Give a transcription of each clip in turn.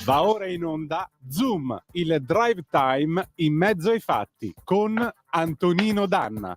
Va ora in onda Zoom, il drive time in mezzo ai fatti con Antonino Danna.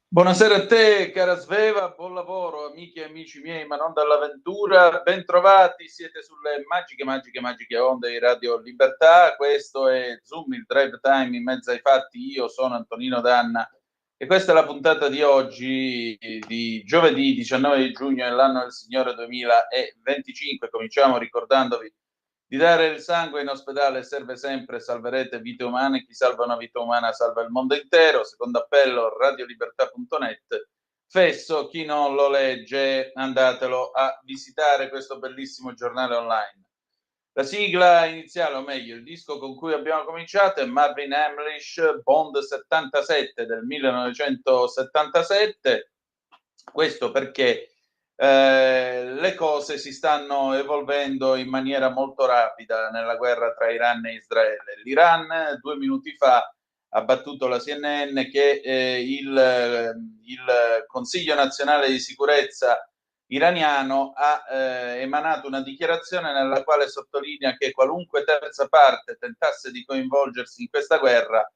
Buonasera a te, cara Sveva, buon lavoro, amiche e amici miei, ma non dall'avventura. Bentrovati, siete sulle magiche onde di Radio Libertà. Questo è Zoom, il drive time in mezzo ai fatti. Io sono Antonino Danna e questa è la puntata di oggi, di giovedì 19 di giugno dell'anno del Signore 2025. Cominciamo ricordandovi di dare il sangue in ospedale, serve sempre, salverete vite umane, chi salva una vita umana salva il mondo intero. Secondo appello, radiolibertà.net. Fesso, chi non lo legge, andatelo a visitare questo bellissimo giornale online. La sigla iniziale, o meglio, il disco con cui abbiamo cominciato è Marvin Hamlish, Bond 77 del 1977. Questo perché le cose si stanno evolvendo in maniera molto rapida nella guerra tra Iran e Israele. L'Iran 2 minuti fa ha battuto la CNN che il Consiglio nazionale di sicurezza iraniano ha emanato una dichiarazione nella quale sottolinea che qualunque terza parte tentasse di coinvolgersi in questa guerra,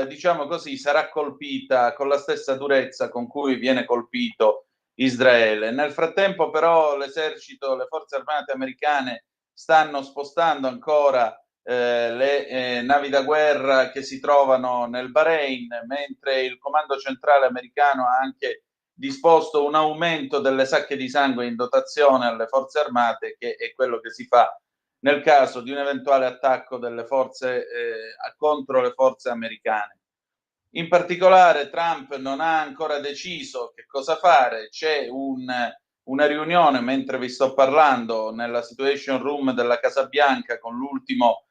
diciamo così, sarà colpita con la stessa durezza con cui viene colpito Israele. Nel frattempo però l'esercito, le forze armate americane stanno spostando ancora le navi da guerra che si trovano nel Bahrain, mentre il comando centrale americano ha anche disposto un aumento delle sacche di sangue in dotazione alle forze armate, che è quello che si fa nel caso di un eventuale attacco delle forze contro le forze americane. In particolare Trump non ha ancora deciso che cosa fare. C'è una riunione, mentre vi sto parlando, nella Situation Room della Casa Bianca con l'ultimo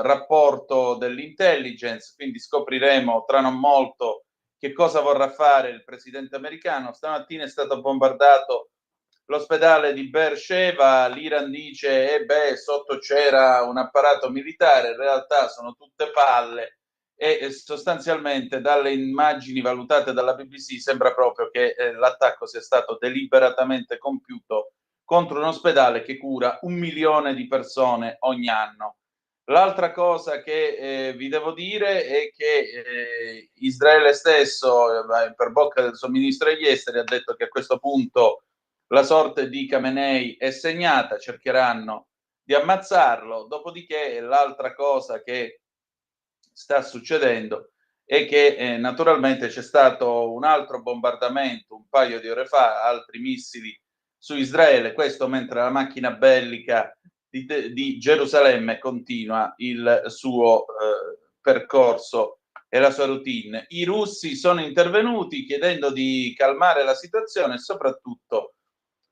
rapporto dell'intelligence, quindi scopriremo tra non molto che cosa vorrà fare il presidente americano. Stamattina è stato bombardato l'ospedale di Beersheba, l'Iran dice sotto c'era un apparato militare, in realtà sono tutte palle e sostanzialmente dalle immagini valutate dalla BBC sembra proprio che l'attacco sia stato deliberatamente compiuto contro un ospedale che cura 1 milione di persone ogni anno. L'altra cosa che vi devo dire è che Israele stesso, per bocca del suo ministro degli esteri, ha detto che a questo punto la sorte di Khamenei è segnata, cercheranno di ammazzarlo. Dopodiché l'altra cosa che sta succedendo è che naturalmente c'è stato un altro bombardamento un paio di ore fa, altri missili su Israele, questo mentre la macchina bellica di Gerusalemme continua il suo percorso e la sua routine. I russi sono intervenuti chiedendo di calmare la situazione e soprattutto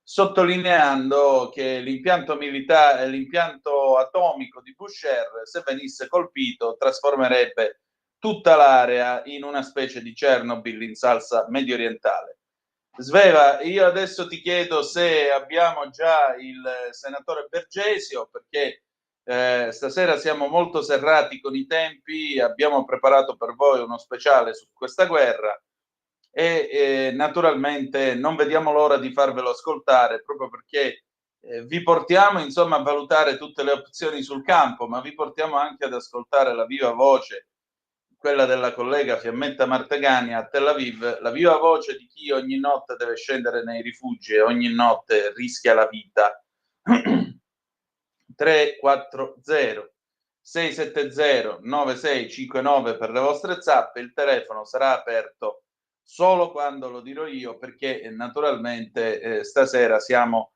sottolineando che l'impianto militare, l'impianto atomico di Bushehr, se venisse colpito, trasformerebbe tutta l'area in una specie di Chernobyl in salsa medio orientale. Sveva, io adesso ti chiedo se abbiamo già il senatore Bergesio, perché stasera siamo molto serrati con i tempi, abbiamo preparato per voi uno speciale su questa guerra e naturalmente non vediamo l'ora di farvelo ascoltare proprio perché vi portiamo insomma a valutare tutte le opzioni sul campo, ma vi portiamo anche ad ascoltare la viva voce, quella della collega Fiammetta Martegani a Tel Aviv, la viva voce di chi ogni notte deve scendere nei rifugi e ogni notte rischia la vita. 340 670 9659 per le vostre zappe, il telefono sarà aperto solo quando lo dirò io perché naturalmente stasera siamo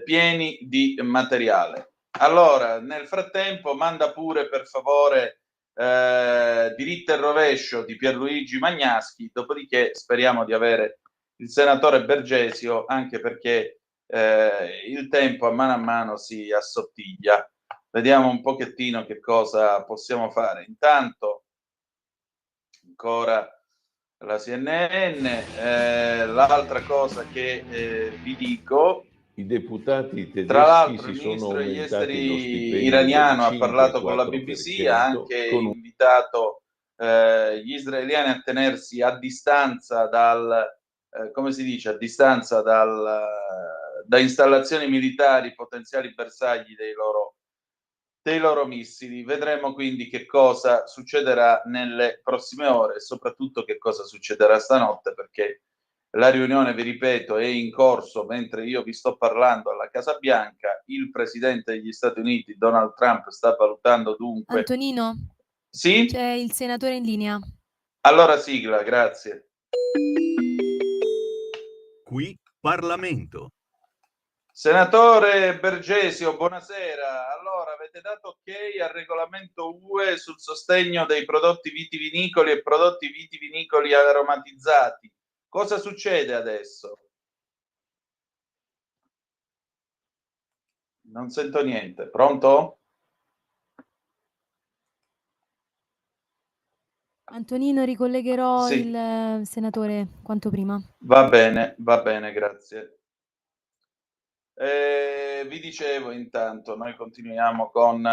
pieni di materiale. Allora, nel frattempo manda pure per favore Diritto e rovescio di Pierluigi Magnaschi, dopodiché speriamo di avere il senatore Bergesio anche perché il tempo a mano si assottiglia. Vediamo un pochettino che cosa possiamo fare. Intanto ancora la CNN, l'altra cosa che vi dico, i deputati tra tedeschi l'altro si il sono ministro degli aumentati lo esteri stipendio del iraniano ha parlato con la 5,4% BBC, ha anche con un invitato gli israeliani a tenersi a distanza come si dice, a distanza da installazioni militari, potenziali bersagli dei loro missili. Vedremo quindi che cosa succederà nelle prossime ore e soprattutto che cosa succederà stanotte, perché la riunione, vi ripeto, è in corso mentre io vi sto parlando alla Casa Bianca. Il presidente degli Stati Uniti, Donald Trump, sta valutando dunque... Antonino? Sì? C'è il senatore in linea. Allora sigla, grazie. Qui Parlamento. Senatore Bergesio, buonasera. Allora, avete dato ok al regolamento UE sul sostegno dei prodotti vitivinicoli e prodotti vitivinicoli aromatizzati. Cosa succede adesso? Non sento niente. Pronto? Antonino, ricollegherò Sì. il senatore quanto prima. Va bene, grazie. Vi dicevo intanto, noi continuiamo con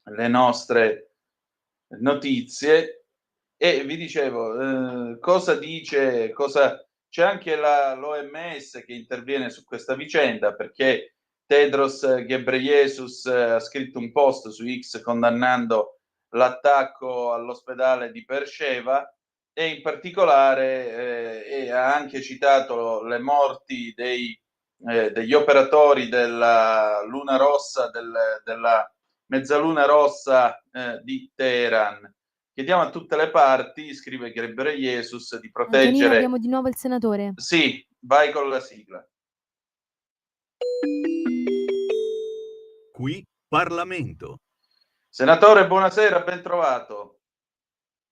le nostre notizie e vi dicevo cosa c'è anche l'OMS che interviene su questa vicenda perché Tedros Ghebreyesus ha scritto un post su X condannando l'attacco all'ospedale di Beersheba e in particolare ha anche citato le morti degli operatori della Luna Rossa, della Mezzaluna Rossa di Teheran. Chiediamo a tutte le parti, scrive Ghebreyesus, di proteggere... Antonino, abbiamo di nuovo il senatore. Sì, vai con la sigla. Qui Parlamento. Senatore, buonasera, ben trovato.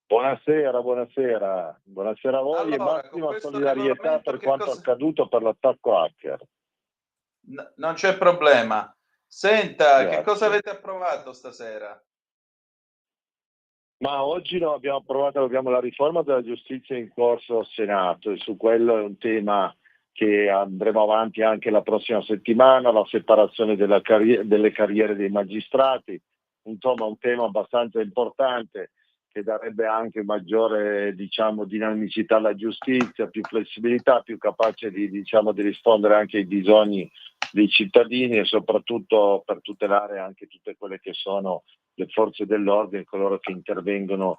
Buonasera a voi. Allora, e massima con questo solidarietà regolamento per che quanto cosa... accaduto per l'attacco hacker. non c'è problema. Senta, Grazie. che cosa avete approvato stasera? Ma oggi no, abbiamo la riforma della giustizia in corso al Senato e su quello è un tema che andremo avanti anche la prossima settimana, la separazione delle carriere dei magistrati, insomma un tema abbastanza importante che darebbe anche maggiore dinamicità alla giustizia, più flessibilità, più capace di rispondere anche ai bisogni dei cittadini e soprattutto per tutelare anche tutte quelle che sono le forze dell'ordine, coloro che intervengono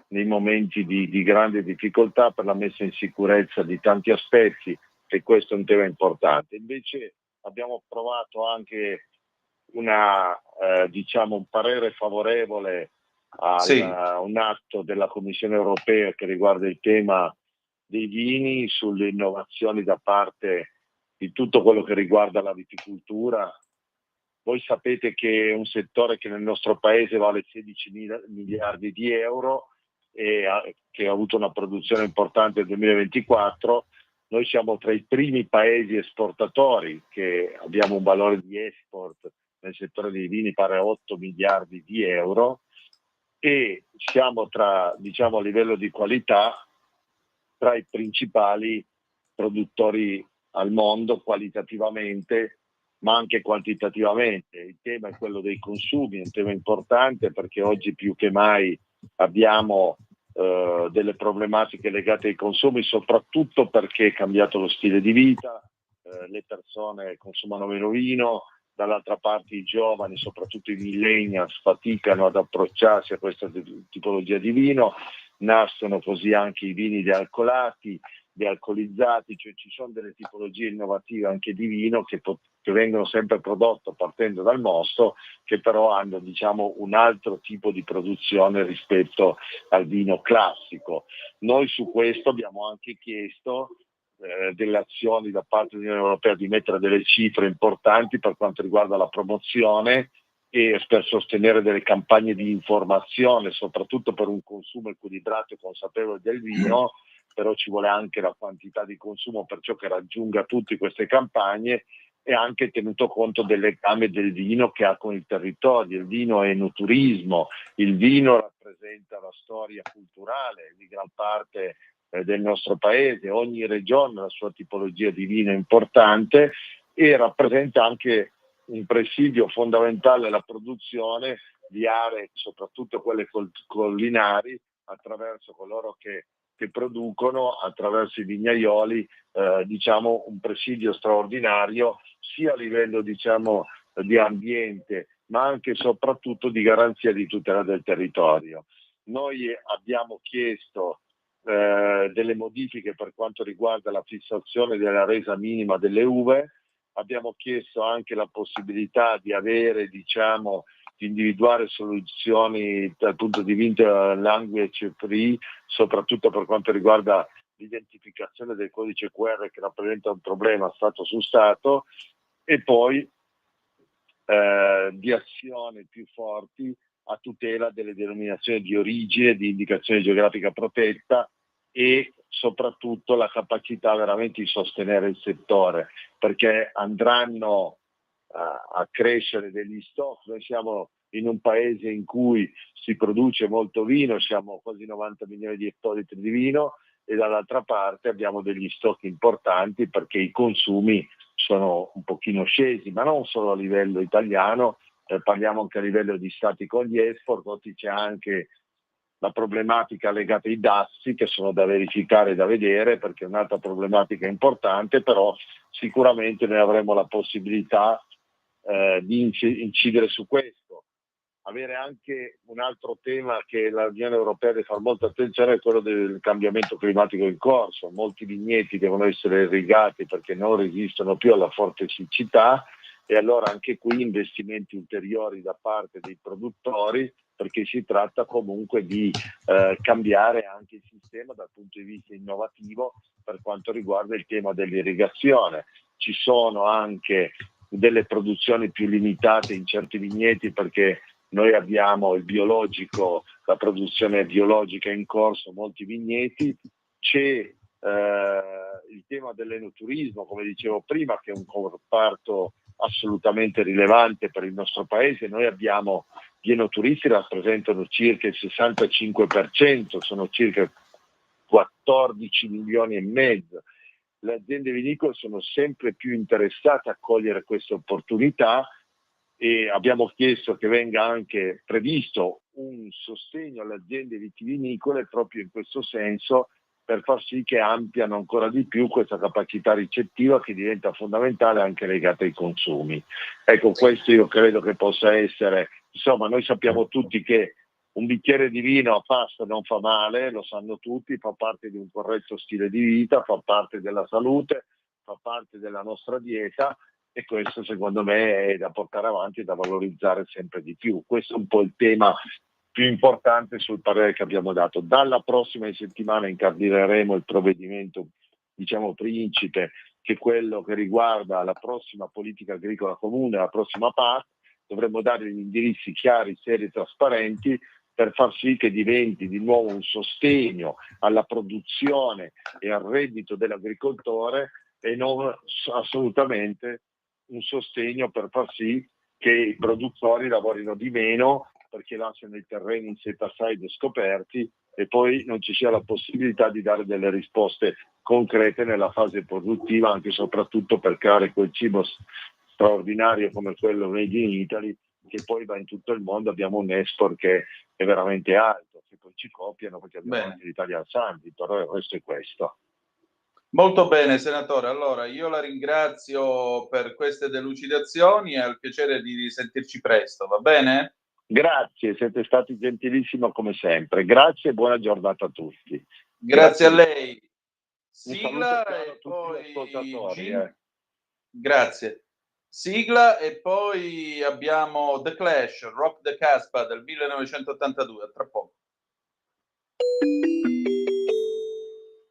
nei momenti di grande difficoltà per la messa in sicurezza di tanti aspetti, e questo è un tema importante. Invece abbiamo approvato anche un parere favorevole a Sì. un atto della Commissione europea che riguarda il tema dei vini, sulle innovazioni da parte di tutto quello che riguarda la viticoltura. Voi sapete che è un settore che nel nostro paese vale 16 miliardi di euro e che ha avuto una produzione importante nel 2024. Noi siamo tra i primi paesi esportatori, che abbiamo un valore di export nel settore dei vini pari a 8 miliardi di euro, e siamo a livello di qualità tra i principali produttori al mondo qualitativamente, ma anche quantitativamente. Il tema è quello dei consumi, è un tema importante perché oggi più che mai abbiamo delle problematiche legate ai consumi, soprattutto perché è cambiato lo stile di vita, le persone consumano meno vino, dall'altra parte i giovani, soprattutto i millennials, faticano ad approcciarsi a questa tipologia di vino, nascono così anche i vini dealcolati, dealcolizzati, cioè ci sono delle tipologie innovative anche di vino che vengono sempre prodotte partendo dal mosto, che però hanno un altro tipo di produzione rispetto al vino classico. Noi su questo abbiamo anche chiesto delle azioni da parte dell'Unione Europea, di mettere delle cifre importanti per quanto riguarda la promozione e per sostenere delle campagne di informazione, soprattutto per un consumo equilibrato e consapevole del vino, però ci vuole anche la quantità di consumo, perciò che raggiunga tutte queste campagne, e anche tenuto conto del legame del vino che ha con il territorio. Il vino è enoturismo, il vino rappresenta la storia culturale di gran parte del nostro paese, ogni regione ha la sua tipologia di vino importante e rappresenta anche un presidio fondamentale alla produzione di aree, soprattutto quelle collinari, attraverso coloro che producono, attraverso i vignaioli, un presidio straordinario sia a livello di ambiente, ma anche e soprattutto di garanzia di tutela del territorio. Noi abbiamo chiesto delle modifiche per quanto riguarda la fissazione della resa minima delle uve. Abbiamo chiesto anche la possibilità di avere, di individuare soluzioni dal punto di vista language free, soprattutto per quanto riguarda l'identificazione del codice QR, che rappresenta un problema Stato su Stato, e poi di azioni più forti a tutela delle denominazioni di origine, di indicazione geografica protetta, e soprattutto la capacità veramente di sostenere il settore, perché andranno a crescere degli stock. Noi siamo in un paese in cui si produce molto vino, siamo quasi 90 milioni di ettolitri di vino, e dall'altra parte abbiamo degli stock importanti perché i consumi sono un pochino scesi, ma non solo a livello italiano, parliamo anche a livello di stati con gli export. Oggi c'è anche la problematica legata ai dazi, che sono da verificare e da vedere, perché è un'altra problematica importante, però sicuramente noi avremo la possibilità di incidere su questo. Avere anche un altro tema che l'Unione Europea deve fare molta attenzione è quello del cambiamento climatico in corso. Molti vigneti devono essere irrigati perché non resistono più alla forte siccità, e allora anche qui investimenti ulteriori da parte dei produttori, perché si tratta comunque di cambiare anche il sistema dal punto di vista innovativo per quanto riguarda il tema dell'irrigazione. Ci sono anche delle produzioni più limitate in certi vigneti, perché noi abbiamo il biologico, la produzione biologica in corso, molti vigneti. C'è il tema dell'enoturismo, come dicevo prima, che è un comparto assolutamente rilevante per il nostro paese. Noi abbiamo gli enoturisti, rappresentano circa il 65%, sono circa 14 milioni e mezzo. Le aziende vinicole sono sempre più interessate a cogliere queste opportunità, e abbiamo chiesto che venga anche previsto un sostegno alle aziende vitivinicole proprio in questo senso, per far sì che ampliano ancora di più questa capacità ricettiva, che diventa fondamentale anche legata ai consumi. Ecco, questo io credo che possa essere, insomma, noi sappiamo tutti che un bicchiere di vino a pasto non fa male, lo sanno tutti, fa parte di un corretto stile di vita, fa parte della salute, fa parte della nostra dieta, e questo secondo me è da portare avanti e da valorizzare sempre di più. Questo è un po' il tema più importante sul parere che abbiamo dato. Dalla prossima settimana incardineremo il provvedimento, diciamo, principe, che è quello che riguarda la prossima politica agricola comune, la prossima PAC. Dovremmo dare gli indirizzi chiari, seri e trasparenti per far sì che diventi di nuovo un sostegno alla produzione e al reddito dell'agricoltore e non assolutamente un sostegno per far sì che i produttori lavorino di meno perché lasciano i terreni in set aside scoperti e poi non ci sia la possibilità di dare delle risposte concrete nella fase produttiva, anche e soprattutto per creare quel cibo straordinario come quello made in Italy, che poi va in tutto il mondo. Abbiamo un export che è veramente alto, che poi ci copiano perché abbiamo anche l'Italia Santi, però il resto è questo. Molto bene, senatore. Allora, io la ringrazio per queste delucidazioni e ho il piacere di risentirci presto, va bene? Grazie, siete stati gentilissimo come sempre. Grazie e buona giornata a tutti. Grazie a lei. Sigla e poi Grazie. Sigla e poi abbiamo The Clash, Rock the Casbah del 1982, tra poco.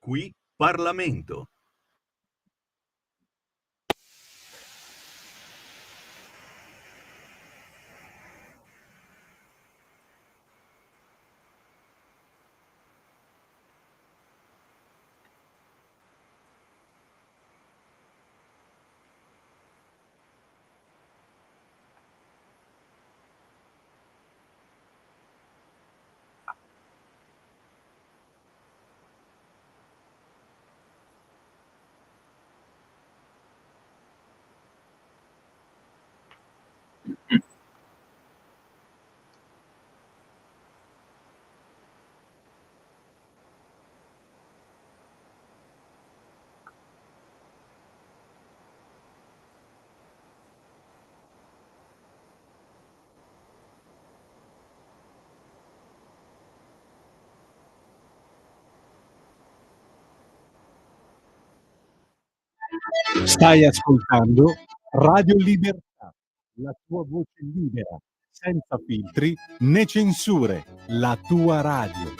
Qui Parlamento. Stai ascoltando Radio Libertà, la tua voce libera, senza filtri né censure, la tua radio.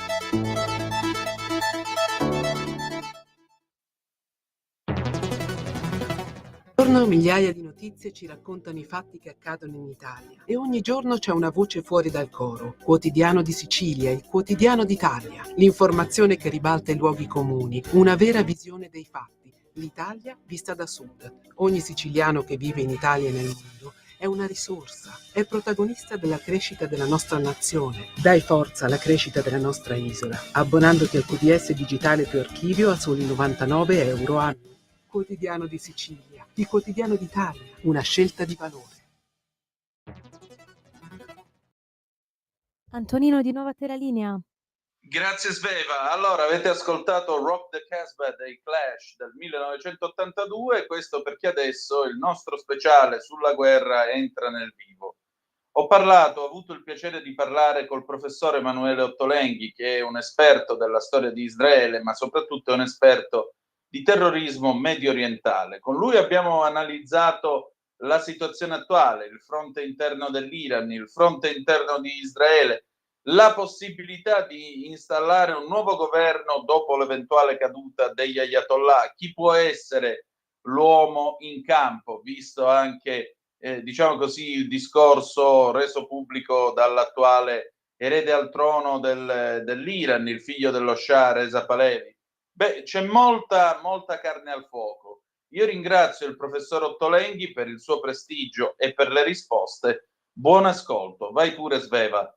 Ogni giorno migliaia di notizie ci raccontano i fatti che accadono in Italia e ogni giorno c'è una voce fuori dal coro. Quotidiano di Sicilia, il quotidiano d'Italia, l'informazione che ribalta i luoghi comuni, una vera visione dei fatti. L'Italia vista da sud. Ogni siciliano che vive in Italia e nel mondo è una risorsa, è protagonista della crescita della nostra nazione. Dai forza alla crescita della nostra isola, abbonandoti al QDS digitale più archivio a soli 99 euro annuo. Quotidiano di Sicilia, il quotidiano d'Italia, una scelta di valore. Antonino, di nuovo a te la linea. Grazie Sveva. Allora, avete ascoltato Rock the Casbah dei Clash del 1982, questo perché adesso il nostro speciale sulla guerra entra nel vivo. Ho avuto il piacere di parlare col professore Emanuele Ottolenghi, che è un esperto della storia di Israele, ma soprattutto è un esperto di terrorismo medio orientale. Con lui abbiamo analizzato la situazione attuale, il fronte interno dell'Iran, il fronte interno di Israele, la possibilità di installare un nuovo governo dopo l'eventuale caduta degli ayatollah. Chi può essere l'uomo in campo, visto anche diciamo così il discorso reso pubblico dall'attuale erede al trono dell'Iran, il figlio dello Shah Reza Pahlavi. Beh, c'è molta carne al fuoco. Io ringrazio il professor Ottolenghi per il suo prestigio e per le risposte. Buon ascolto. Vai pure Sveva.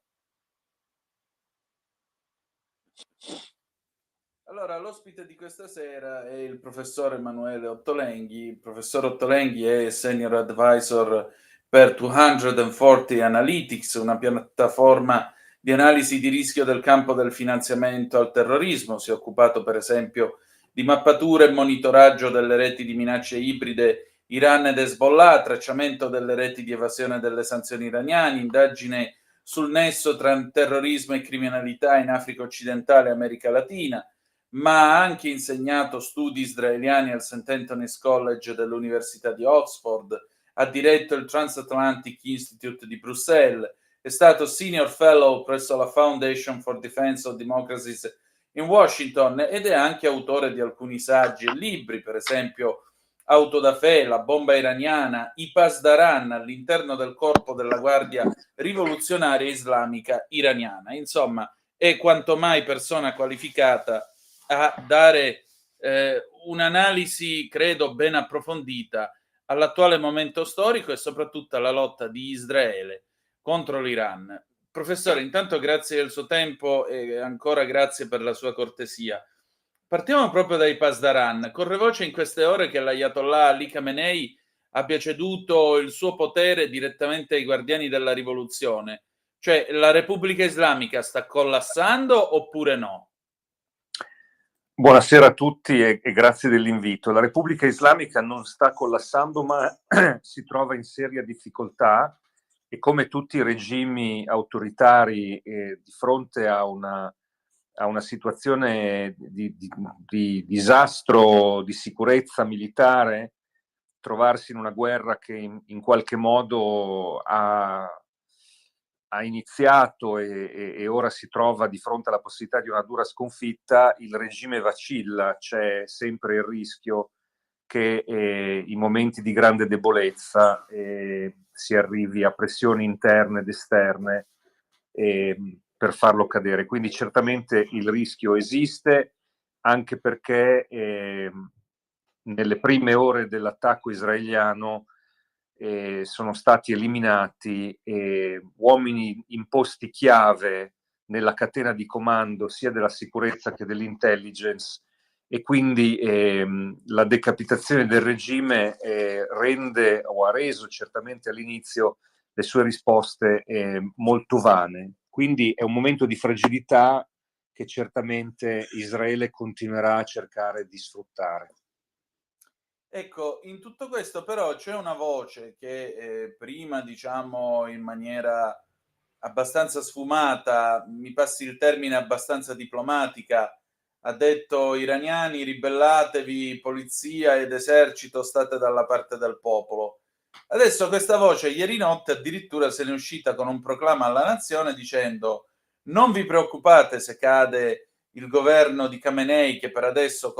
Allora, l'ospite di questa sera è il professor Emanuele Ottolenghi. Il professor Ottolenghi è Senior Advisor per 240 Analytics, una piattaforma di analisi di rischio del campo del finanziamento al terrorismo. Si è occupato, per esempio, di mappatura e monitoraggio delle reti di minacce ibride Iran ed Hezbollah, tracciamento delle reti di evasione delle sanzioni iraniane, indagine sul nesso tra terrorismo e criminalità in Africa occidentale e America Latina, ma ha anche insegnato studi israeliani al St. Anthony's College dell'Università di Oxford ha diretto il Transatlantic Institute di Bruxelles, è stato senior fellow presso la Foundation for Defense of Democracies in Washington ed è anche autore di alcuni saggi e libri, per esempio Auto da Fè, La bomba iraniana, I Pasdaran all'interno del corpo della Guardia Rivoluzionaria Islamica Iraniana. Insomma, è quanto mai persona qualificata a dare un'analisi, credo, ben approfondita all'attuale momento storico e soprattutto alla lotta di Israele contro l'Iran. Professore, intanto grazie del suo tempo e ancora grazie per la sua cortesia. Partiamo proprio dai Pasdaran. Corre voce in queste ore che l'Ayatollah Ali Khamenei abbia ceduto il suo potere direttamente ai guardiani della rivoluzione. Cioè, la Repubblica Islamica sta collassando oppure no? Buonasera a tutti e grazie dell'invito. La Repubblica Islamica non sta collassando, ma si trova in seria difficoltà e come tutti i regimi autoritari di fronte a una situazione di disastro di sicurezza militare, trovarsi in una guerra che in qualche modo ha iniziato e ora si trova di fronte alla possibilità di una dura sconfitta, il regime vacilla, c'è sempre il rischio che in momenti di grande debolezza si arrivi a pressioni interne ed esterne per farlo cadere. Quindi certamente il rischio esiste, anche perché nelle prime ore dell'attacco israeliano sono stati eliminati uomini in posti chiave nella catena di comando sia della sicurezza che dell'intelligence, e quindi la decapitazione del regime rende, o ha reso certamente all'inizio, le sue risposte molto vane. Quindi è un momento di fragilità che certamente Israele continuerà a cercare di sfruttare. Ecco, in tutto questo però c'è una voce che prima, diciamo, in maniera abbastanza sfumata, mi passi il termine abbastanza diplomatica, ha detto: iraniani, ribellatevi, polizia ed esercito, state dalla parte del popolo. Adesso questa voce ieri notte addirittura se n'è uscita con un proclama alla nazione dicendo: non vi preoccupate se cade il governo di Khamenei, che per adesso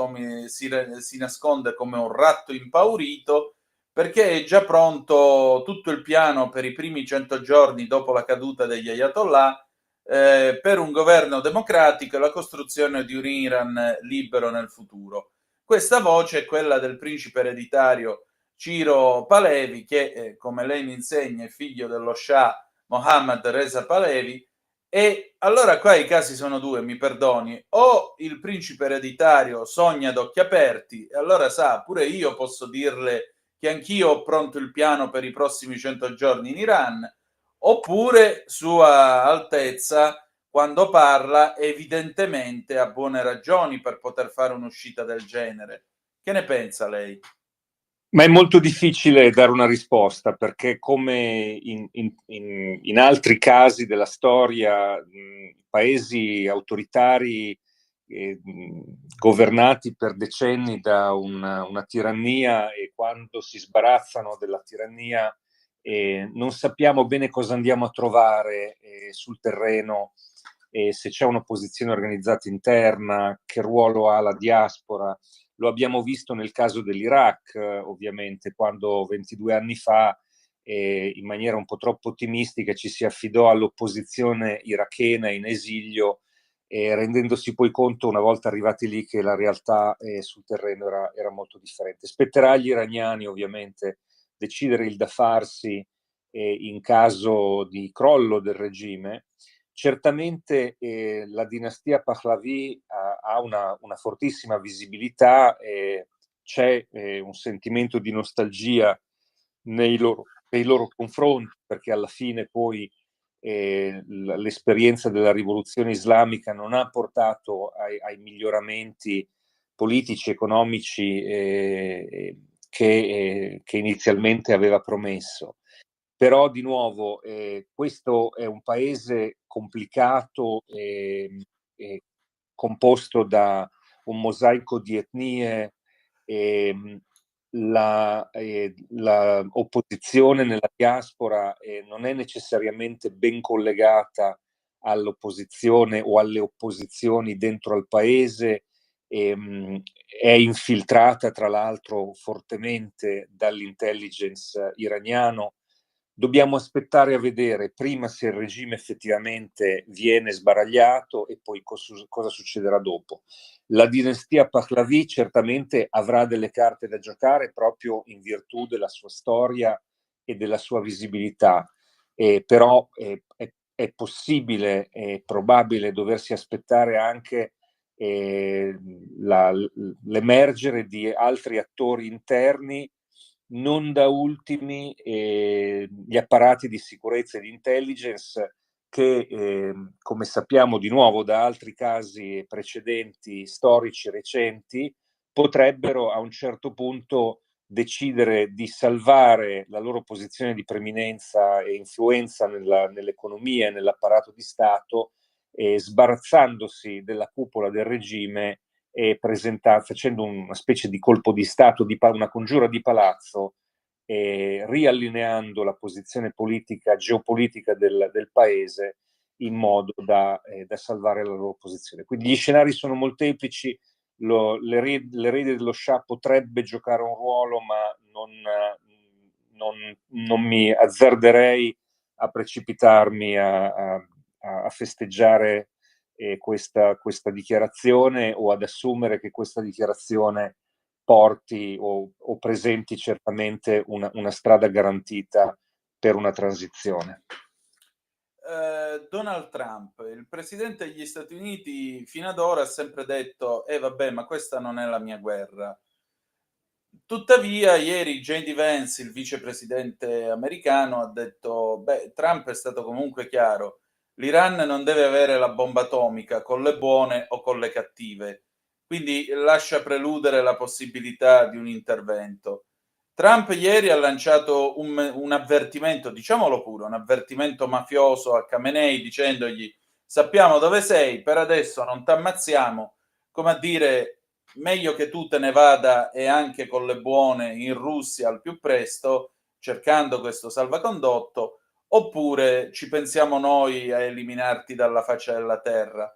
si nasconde come un ratto impaurito, perché è già pronto tutto il piano per i primi 100 giorni dopo la caduta degli Ayatollah per un governo democratico e la costruzione di un Iran libero nel futuro. Questa voce è quella del principe ereditario Ciro Palevi, che come lei mi insegna è figlio dello Shah Mohammad Reza Pahlavi. E allora qua i casi sono due, mi perdoni: o il principe ereditario sogna ad occhi aperti, e allora sa, pure io posso dirle che anch'io ho pronto il piano per i prossimi 100 giorni in Iran, oppure Sua Altezza, quando parla, evidentemente ha buone ragioni per poter fare un'uscita del genere. Che ne pensa lei? Ma è molto difficile dare una risposta, perché come in altri casi della storia, paesi autoritari governati per decenni da una tirannia, e quando si sbarazzano della tirannia non sappiamo bene cosa andiamo a trovare sul terreno, se c'è un'opposizione organizzata interna, che ruolo ha la diaspora. Lo abbiamo visto nel caso dell'Iraq, ovviamente, quando 22 anni fa, in maniera un po' troppo ottimistica, ci si affidò all'opposizione irachena in esilio, rendendosi poi conto, una volta arrivati lì, che la realtà sul terreno era molto differente. Spetterà agli iraniani, ovviamente, decidere il da farsi in caso di crollo del regime. Certamente la dinastia Pahlavi ha una fortissima visibilità, c'è un sentimento di nostalgia nei loro confronti, perché alla fine poi l'esperienza della rivoluzione islamica non ha portato ai miglioramenti politici, economici che inizialmente aveva promesso. Però di nuovo questo è un paese complicato composto da un mosaico di etnie. la opposizione nella diaspora non è necessariamente ben collegata all'opposizione o alle opposizioni dentro al paese, è infiltrata tra l'altro fortemente dall'intelligence iraniano. Dobbiamo aspettare a vedere prima se il regime effettivamente viene sbaragliato e poi cosa succederà dopo. La dinastia Pahlavi certamente avrà delle carte da giocare proprio in virtù della sua storia e della sua visibilità, però è possibile e probabile doversi aspettare anche l'emergere di altri attori interni, non da ultimi gli apparati di sicurezza e di intelligence che, come sappiamo di nuovo da altri casi precedenti storici recenti, potrebbero a un certo punto decidere di salvare la loro posizione di preminenza e influenza nell'economia e nell'apparato di Stato, sbarazzandosi della cupola del regime e facendo una specie di colpo di Stato, una congiura di palazzo, riallineando la posizione politica, geopolitica del paese in modo da salvare la loro posizione. Quindi gli scenari sono molteplici, l'erede dello Shah potrebbe giocare un ruolo, ma non mi azzarderei a precipitarmi a festeggiare questa dichiarazione o ad assumere che questa dichiarazione porti o presenti certamente una strada garantita per una transizione. Donald Trump, il presidente degli Stati Uniti, fino ad ora ha sempre detto: vabbè, ma questa non è la mia guerra. Tuttavia, ieri J.D. Vance, il vicepresidente americano, ha detto: beh, Trump è stato comunque chiaro, l'Iran non deve avere la bomba atomica con le buone o con le cattive, quindi lascia preludere la possibilità di un intervento. Trump ieri ha lanciato un avvertimento, diciamolo pure, un avvertimento mafioso a Khamenei, dicendogli: sappiamo dove sei, per adesso non t'ammazziamo, come a dire, meglio che tu te ne vada e anche con le buone in Russia al più presto, cercando questo salvacondotto, oppure ci pensiamo noi a eliminarti dalla faccia della terra.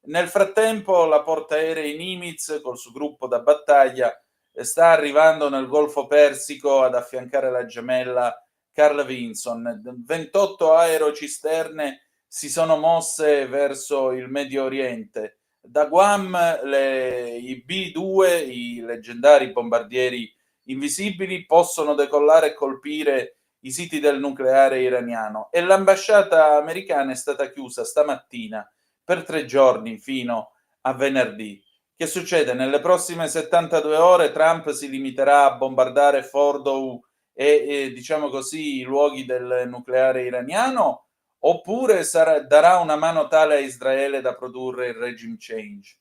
Nel frattempo la portaerei Nimitz col suo gruppo da battaglia sta arrivando nel Golfo Persico ad affiancare la gemella Carl Vinson. 28 aerocisterne si sono mosse verso il Medio Oriente. Da Guam i B-2, i leggendari bombardieri invisibili, possono decollare e colpire i siti del nucleare iraniano, e l'ambasciata americana è stata chiusa stamattina per 3 giorni fino a venerdì. Che succede? Nelle prossime 72 ore Trump si limiterà a bombardare Fordow e diciamo così, i luoghi del nucleare iraniano, oppure darà una mano tale a Israele da produrre il regime change?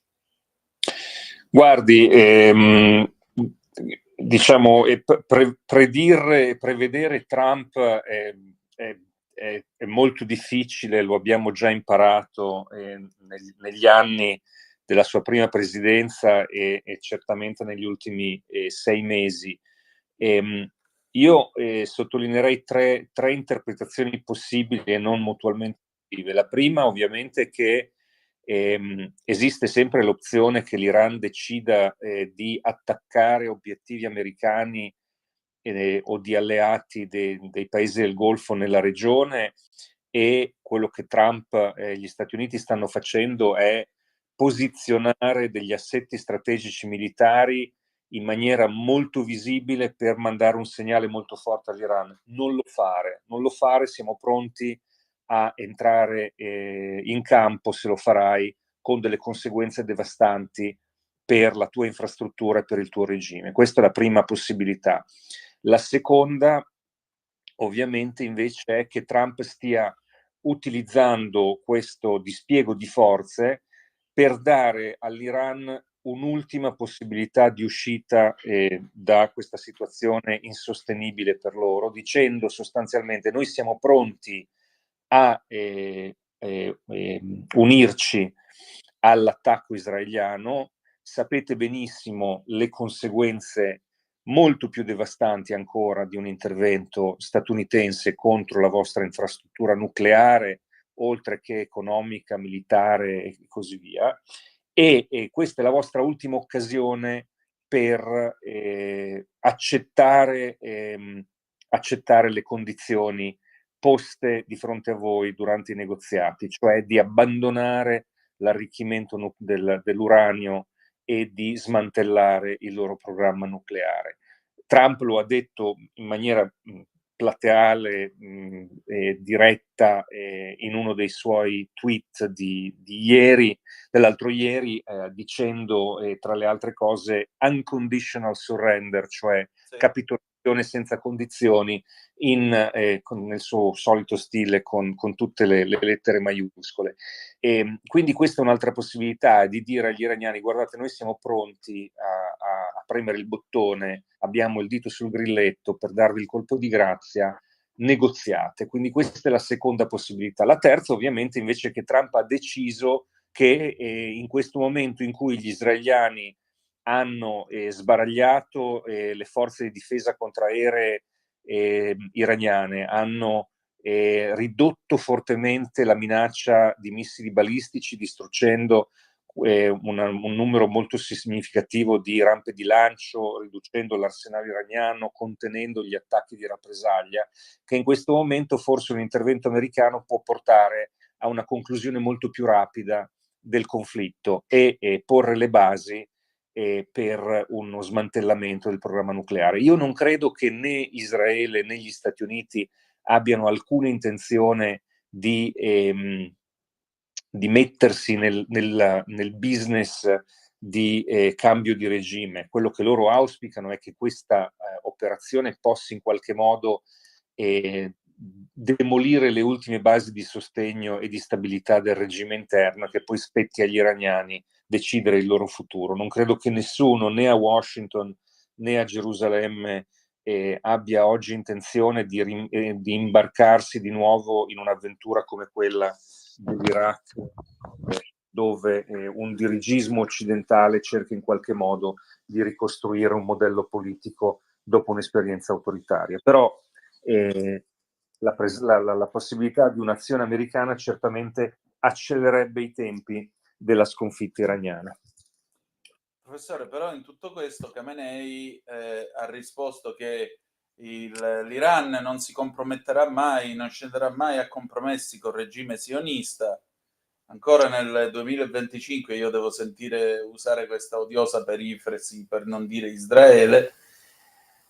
Guardi, diciamo, predire e prevedere Trump è molto difficile, lo abbiamo già imparato negli anni della sua prima presidenza e certamente negli ultimi 6 mesi. Io sottolineerei tre interpretazioni possibili e non mutualmente esclusive. La prima ovviamente è che esiste sempre l'opzione che l'Iran decida di attaccare obiettivi americani o di alleati dei paesi del Golfo nella regione, e quello che Trump e gli Stati Uniti stanno facendo è posizionare degli assetti strategici militari in maniera molto visibile per mandare un segnale molto forte all'Iran. Non lo fare, siamo pronti a entrare in campo se lo farai, con delle conseguenze devastanti per la tua infrastruttura e per il tuo regime. Questa è la prima possibilità. La seconda, ovviamente, invece, è che Trump stia utilizzando questo dispiego di forze per dare all'Iran un'ultima possibilità di uscita da questa situazione insostenibile per loro, dicendo sostanzialmente: noi siamo pronti a unirci all'attacco israeliano, sapete benissimo le conseguenze molto più devastanti ancora di un intervento statunitense contro la vostra infrastruttura nucleare, oltre che economica, militare e così via. E questa è la vostra ultima occasione per accettare le condizioni poste di fronte a voi durante i negoziati, cioè di abbandonare l'arricchimento dell'uranio e di smantellare il loro programma nucleare. Trump lo ha detto in maniera plateale e diretta in uno dei suoi tweet dell'altro ieri, dicendo tra le altre cose unconditional surrender, cioè capitolazione senza condizioni, nel suo solito stile con tutte le lettere maiuscole. E quindi questa è un'altra possibilità di dire agli iraniani: guardate, noi siamo pronti a premere il bottone, abbiamo il dito sul grilletto per darvi il colpo di grazia, negoziate. Quindi questa è la seconda possibilità. La terza, ovviamente, invece, che Trump ha deciso che in questo momento in cui gli israeliani hanno sbaragliato le forze di difesa contraeree iraniane, hanno ridotto fortemente la minaccia di missili balistici, distruggendo un numero molto significativo di rampe di lancio, riducendo l'arsenale iraniano, contenendo gli attacchi di rappresaglia, che in questo momento forse un intervento americano può portare a una conclusione molto più rapida del conflitto e porre le basi per uno smantellamento del programma nucleare. Io non credo che né Israele né gli Stati Uniti abbiano alcuna intenzione di mettersi nel business di cambio di regime. Quello che loro auspicano è che questa operazione possa in qualche modo demolire le ultime basi di sostegno e di stabilità del regime interno, che poi spetti agli iraniani decidere il loro futuro. Non credo che nessuno, né a Washington né a Gerusalemme, abbia oggi intenzione di imbarcarsi di nuovo in un'avventura come quella dell'Iraq, dove un dirigismo occidentale cerca in qualche modo di ricostruire un modello politico dopo un'esperienza autoritaria. Però la possibilità di un'azione americana certamente accelererebbe i tempi della sconfitta iraniana. Professore, però in tutto questo Khamenei ha risposto che l'Iran non si comprometterà mai, non scenderà mai a compromessi col regime sionista. Ancora nel 2025 io devo sentire usare questa odiosa perifrasi per non dire Israele,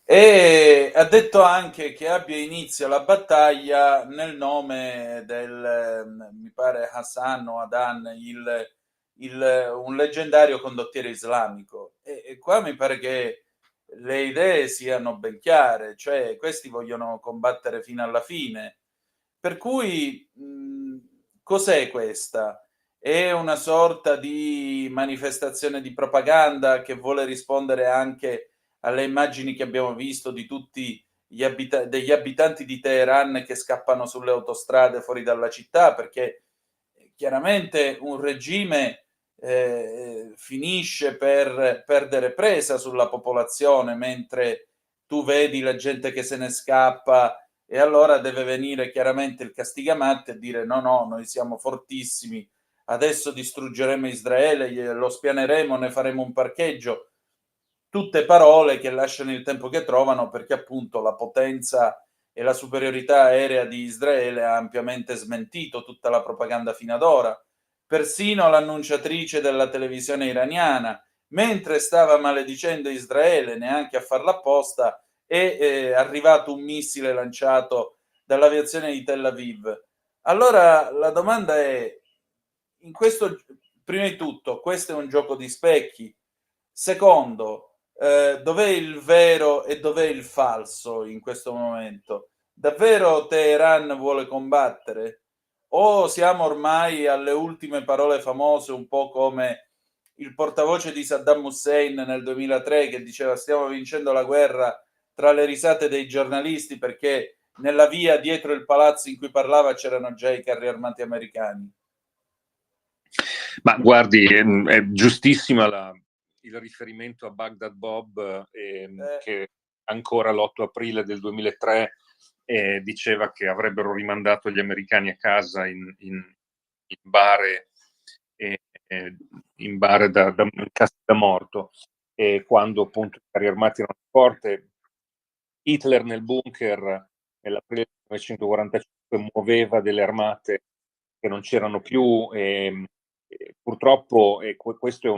e ha detto anche che abbia inizio la battaglia nel nome del, mi pare Hassan o Adan, un leggendario condottiero islamico. E qua mi pare che le idee siano ben chiare, cioè questi vogliono combattere fino alla fine. Per cui cos'è questa? È una sorta di manifestazione di propaganda che vuole rispondere anche alle immagini che abbiamo visto di tutti degli abitanti di Teheran che scappano sulle autostrade fuori dalla città, perché chiaramente un regime finisce per perdere presa sulla popolazione, mentre tu vedi la gente che se ne scappa, e allora deve venire chiaramente il castigamatte e dire no, noi siamo fortissimi, adesso distruggeremo Israele, lo spianeremo, ne faremo un parcheggio. Tutte parole che lasciano il tempo che trovano, perché appunto la potenza e la superiorità aerea di Israele ha ampiamente smentito tutta la propaganda fino ad ora. Persino l'annunciatrice della televisione iraniana, mentre stava maledicendo Israele, neanche a farla apposta, è arrivato un missile lanciato dall'aviazione di Tel Aviv. Allora la domanda è, prima di tutto, questo è un gioco di specchi. Secondo, dov'è il vero e dov'è il falso in questo momento? Davvero Teheran vuole combattere? O siamo ormai alle ultime parole famose, un po' come il portavoce di Saddam Hussein nel 2003 che diceva stiamo vincendo la guerra, tra le risate dei giornalisti, perché nella via dietro il palazzo in cui parlava c'erano già i carri armati americani? Ma guardi, è giustissima il riferimento a Baghdad Bob, che ancora l'8 aprile del 2003 diceva che avrebbero rimandato gli americani a casa in bare, in bare in casti da morto, quando appunto i carri armati erano forte. Hitler nel bunker nell'aprile 1945 muoveva delle armate che non c'erano più, purtroppo questo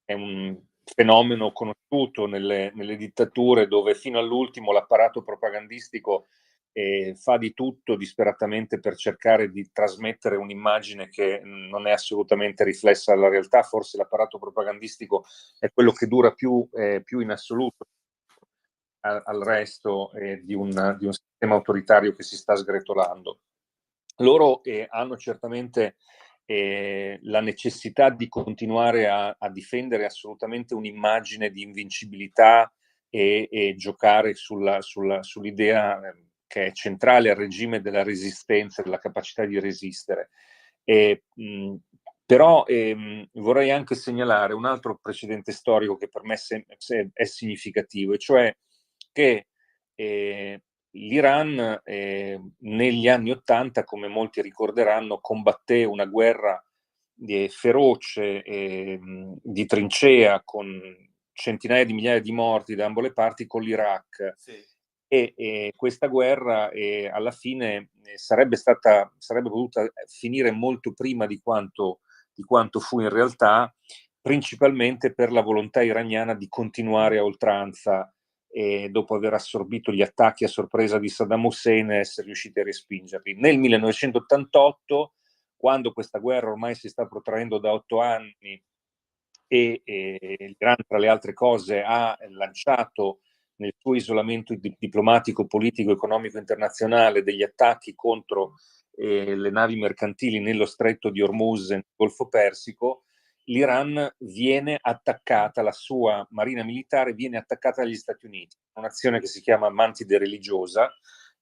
è un fenomeno conosciuto nelle dittature, dove fino all'ultimo l'apparato propagandistico fa di tutto disperatamente per cercare di trasmettere un'immagine che non è assolutamente riflessa dalla realtà. Forse l'apparato propagandistico è quello che dura più in assoluto al resto di un sistema autoritario che si sta sgretolando. Loro hanno certamente la necessità di continuare a difendere assolutamente un'immagine di invincibilità e giocare sull'idea che è centrale al regime della resistenza, della capacità di resistere. Però vorrei anche segnalare un altro precedente storico che per me è significativo, e cioè che l'Iran negli anni '80, come molti ricorderanno, combatté una guerra feroce di trincea, con centinaia di migliaia di morti da ambo le parti, con l'Iraq. Sì. E questa guerra alla fine sarebbe potuta finire molto prima di quanto fu in realtà, principalmente per la volontà iraniana di continuare a oltranza, dopo aver assorbito gli attacchi a sorpresa di Saddam Hussein, e essere riusciti a respingerli. Nel 1988, quando questa guerra ormai si sta protraendo da 8 anni e l'Iran, tra le altre cose, ha lanciato nel suo isolamento diplomatico, politico, economico internazionale degli attacchi contro le navi mercantili nello stretto di Hormuz, nel Golfo Persico, l'Iran viene attaccata, la sua marina militare viene attaccata dagli Stati Uniti, un'azione che si chiama Mantide religiosa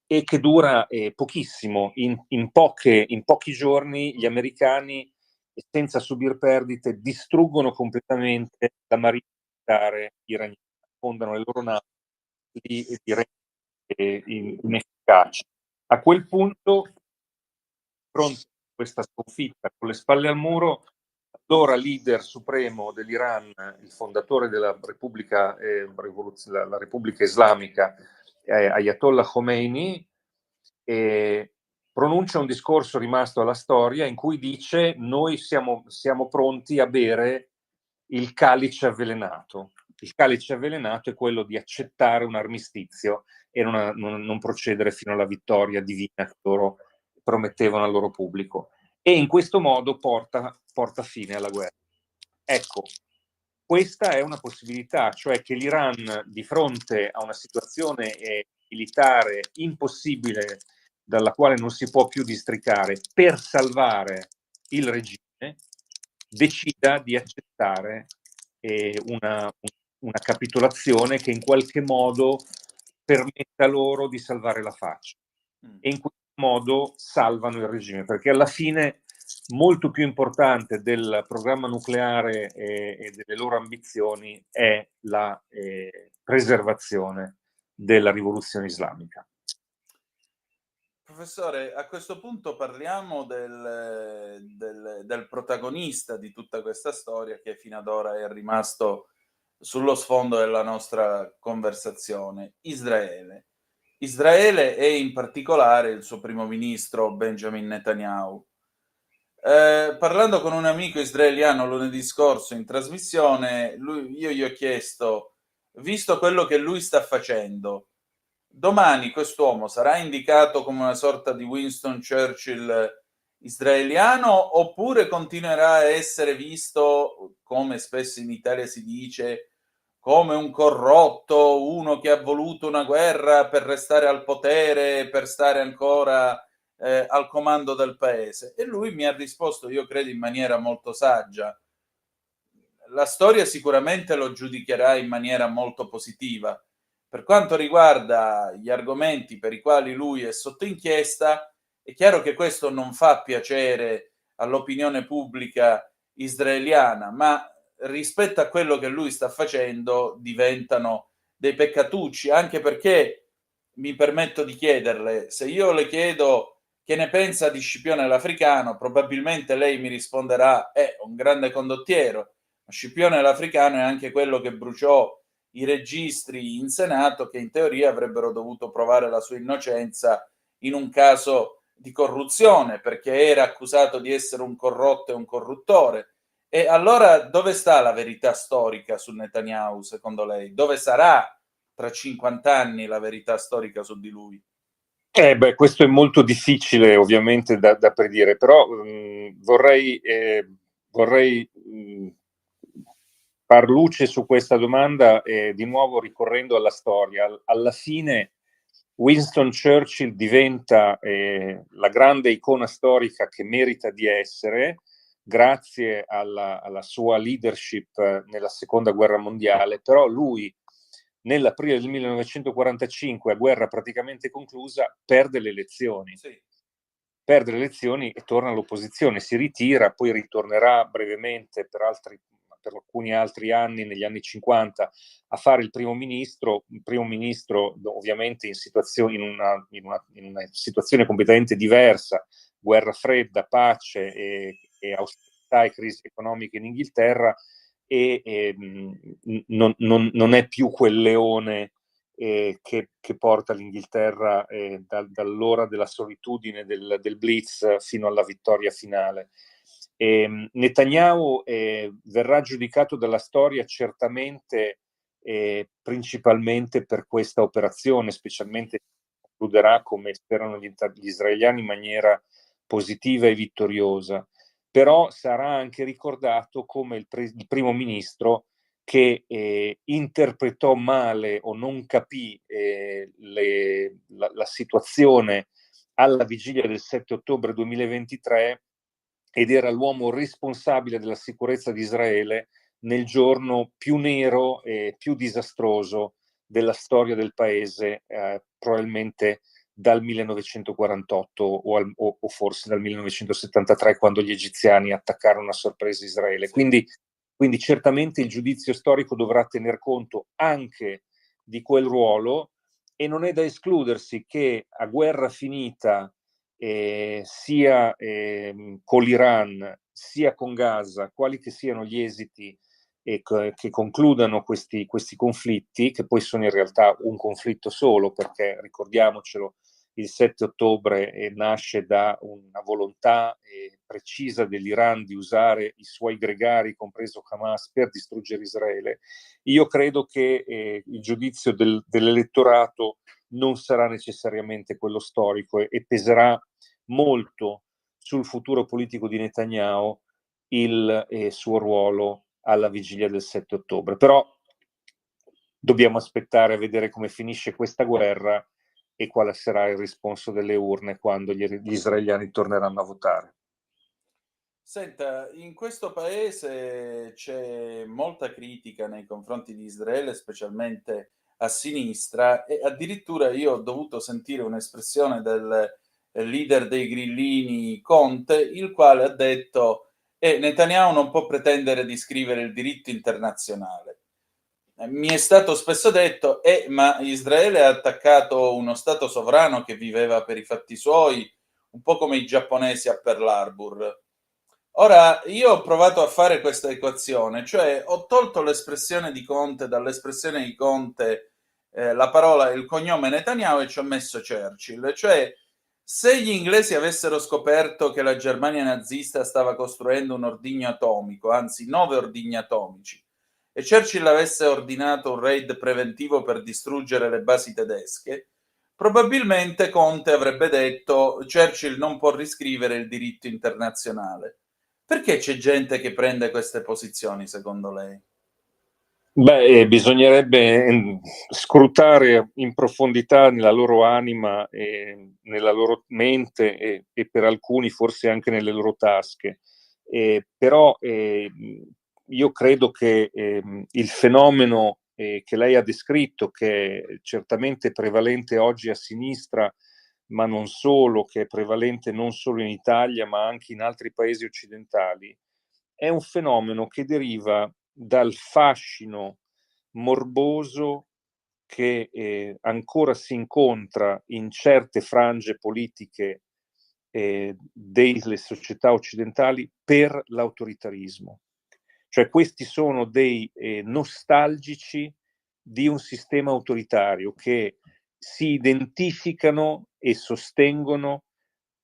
e che dura pochissimo. In pochi giorni gli americani, senza subire perdite, distruggono completamente la marina militare iraniana, fondano le loro navi e di inefficaci. A quel punto, fronte a questa sconfitta, con le spalle al muro, allora leader supremo dell'Iran, il fondatore della Repubblica, la Repubblica Islamica, Ayatollah Khomeini, pronuncia un discorso rimasto alla storia in cui dice: noi siamo pronti a bere il calice avvelenato. Il calice avvelenato è quello di accettare un armistizio e non procedere fino alla vittoria divina che loro promettevano al loro pubblico. E in questo modo porta fine alla guerra. Ecco, questa è una possibilità, cioè che l'Iran, di fronte a una situazione militare impossibile, dalla quale non si può più districare, per salvare il regime, decida di accettare una capitolazione che in qualche modo permetta loro di salvare la faccia. E in questo modo salvano il regime, perché alla fine molto più importante del programma nucleare e delle loro ambizioni è la preservazione della rivoluzione islamica. Professore, a questo punto parliamo del protagonista di tutta questa storia, che fino ad ora è rimasto sullo sfondo della nostra conversazione: Israele. Israele e in particolare il suo primo ministro Benjamin Netanyahu. Parlando con un amico israeliano lunedì scorso in trasmissione, io gli ho chiesto: visto quello che lui sta facendo, domani quest'uomo sarà indicato come una sorta di Winston Churchill israeliano, oppure continuerà a essere visto, come spesso in Italia si dice, come un corrotto, uno che ha voluto una guerra per restare al potere, per stare ancora al comando del paese? E lui mi ha risposto, io credo in maniera molto saggia: la storia sicuramente lo giudicherà in maniera molto positiva. Per quanto riguarda gli argomenti per i quali lui è sotto inchiesta, è chiaro che questo non fa piacere all'opinione pubblica israeliana, ma rispetto a quello che lui sta facendo diventano dei peccatucci, anche perché mi permetto di chiederle, se io le chiedo che ne pensa di Scipione l'Africano, probabilmente lei mi risponderà è un grande condottiero, ma Scipione l'Africano è anche quello che bruciò i registri in Senato, che in teoria avrebbero dovuto provare la sua innocenza in un caso di corruzione, perché era accusato di essere un corrotto e un corruttore. E allora dove sta la verità storica su Netanyahu, secondo lei? Dove sarà tra 50 anni la verità storica su di lui? Questo è molto difficile ovviamente da predire, però vorrei far luce su questa domanda di nuovo ricorrendo alla storia. Alla fine Winston Churchill diventa la grande icona storica che merita di essere, grazie alla sua leadership nella seconda guerra mondiale, però lui nell'aprile del 1945, a guerra praticamente conclusa, perde le elezioni. Sì. Perde le elezioni e torna all'opposizione, si ritira, poi ritornerà brevemente per alcuni altri anni, negli anni 50, a fare il primo ministro ovviamente in una situazione completamente diversa, guerra fredda, pace e austerità e crisi economica in Inghilterra, e non è più quel leone che porta l'Inghilterra dall'ora della solitudine del Blitz fino alla vittoria finale. Netanyahu verrà giudicato dalla storia certamente principalmente per questa operazione, specialmente se concluderà, come sperano gli israeliani, in maniera positiva e vittoriosa. Però sarà anche ricordato come il primo ministro che interpretò male o non capì la situazione alla vigilia del 7 ottobre 2023 ed era l'uomo responsabile della sicurezza di Israele nel giorno più nero e più disastroso della storia del paese, probabilmente dal 1948 o forse dal 1973, quando gli egiziani attaccarono a sorpresa Israele. Quindi certamente il giudizio storico dovrà tener conto anche di quel ruolo, e non è da escludersi che a guerra finita, sia con l'Iran sia con Gaza, quali che siano gli esiti che concludano questi conflitti, che poi sono in realtà un conflitto solo, perché ricordiamocelo, il 7 ottobre nasce da una volontà precisa dell'Iran di usare i suoi gregari, compreso Hamas, per distruggere Israele. Io credo che il giudizio dell'elettorato non sarà necessariamente quello storico e peserà molto sul futuro politico di Netanyahu il suo ruolo alla vigilia del 7 ottobre. Però dobbiamo aspettare a vedere come finisce questa guerra e quale sarà il risponso delle urne quando gli israeliani torneranno a votare. Senta, in questo paese c'è molta critica nei confronti di Israele, specialmente a sinistra, e addirittura io ho dovuto sentire un'espressione del leader dei grillini, Conte, il quale ha detto Netanyahu non può pretendere di scrivere il diritto internazionale. Mi è stato spesso detto, ma Israele ha attaccato uno Stato sovrano che viveva per i fatti suoi, un po' come i giapponesi a Pearl Harbor. Ora, io ho provato a fare questa equazione, cioè ho tolto l'espressione di Conte dall'espressione di Conte, la parola e il cognome Netanyahu, e ci ho messo Churchill. Cioè, se gli inglesi avessero scoperto che la Germania nazista stava costruendo un ordigno atomico, anzi 9 ordigni atomici, e Churchill avesse ordinato un raid preventivo per distruggere le basi tedesche, probabilmente Conte avrebbe detto Churchill non può riscrivere il diritto internazionale. Perché c'è gente che prende queste posizioni, secondo lei? Bisognerebbe scrutare in profondità nella loro anima, nella loro mente e per alcuni forse anche nelle loro tasche. Però io credo che il fenomeno che lei ha descritto, che è certamente prevalente oggi a sinistra, ma non solo, che è prevalente non solo in Italia, ma anche in altri paesi occidentali, è un fenomeno che deriva dal fascino morboso che ancora si incontra in certe frange politiche delle società occidentali per l'autoritarismo. Cioè questi sono dei nostalgici di un sistema autoritario che si identificano e sostengono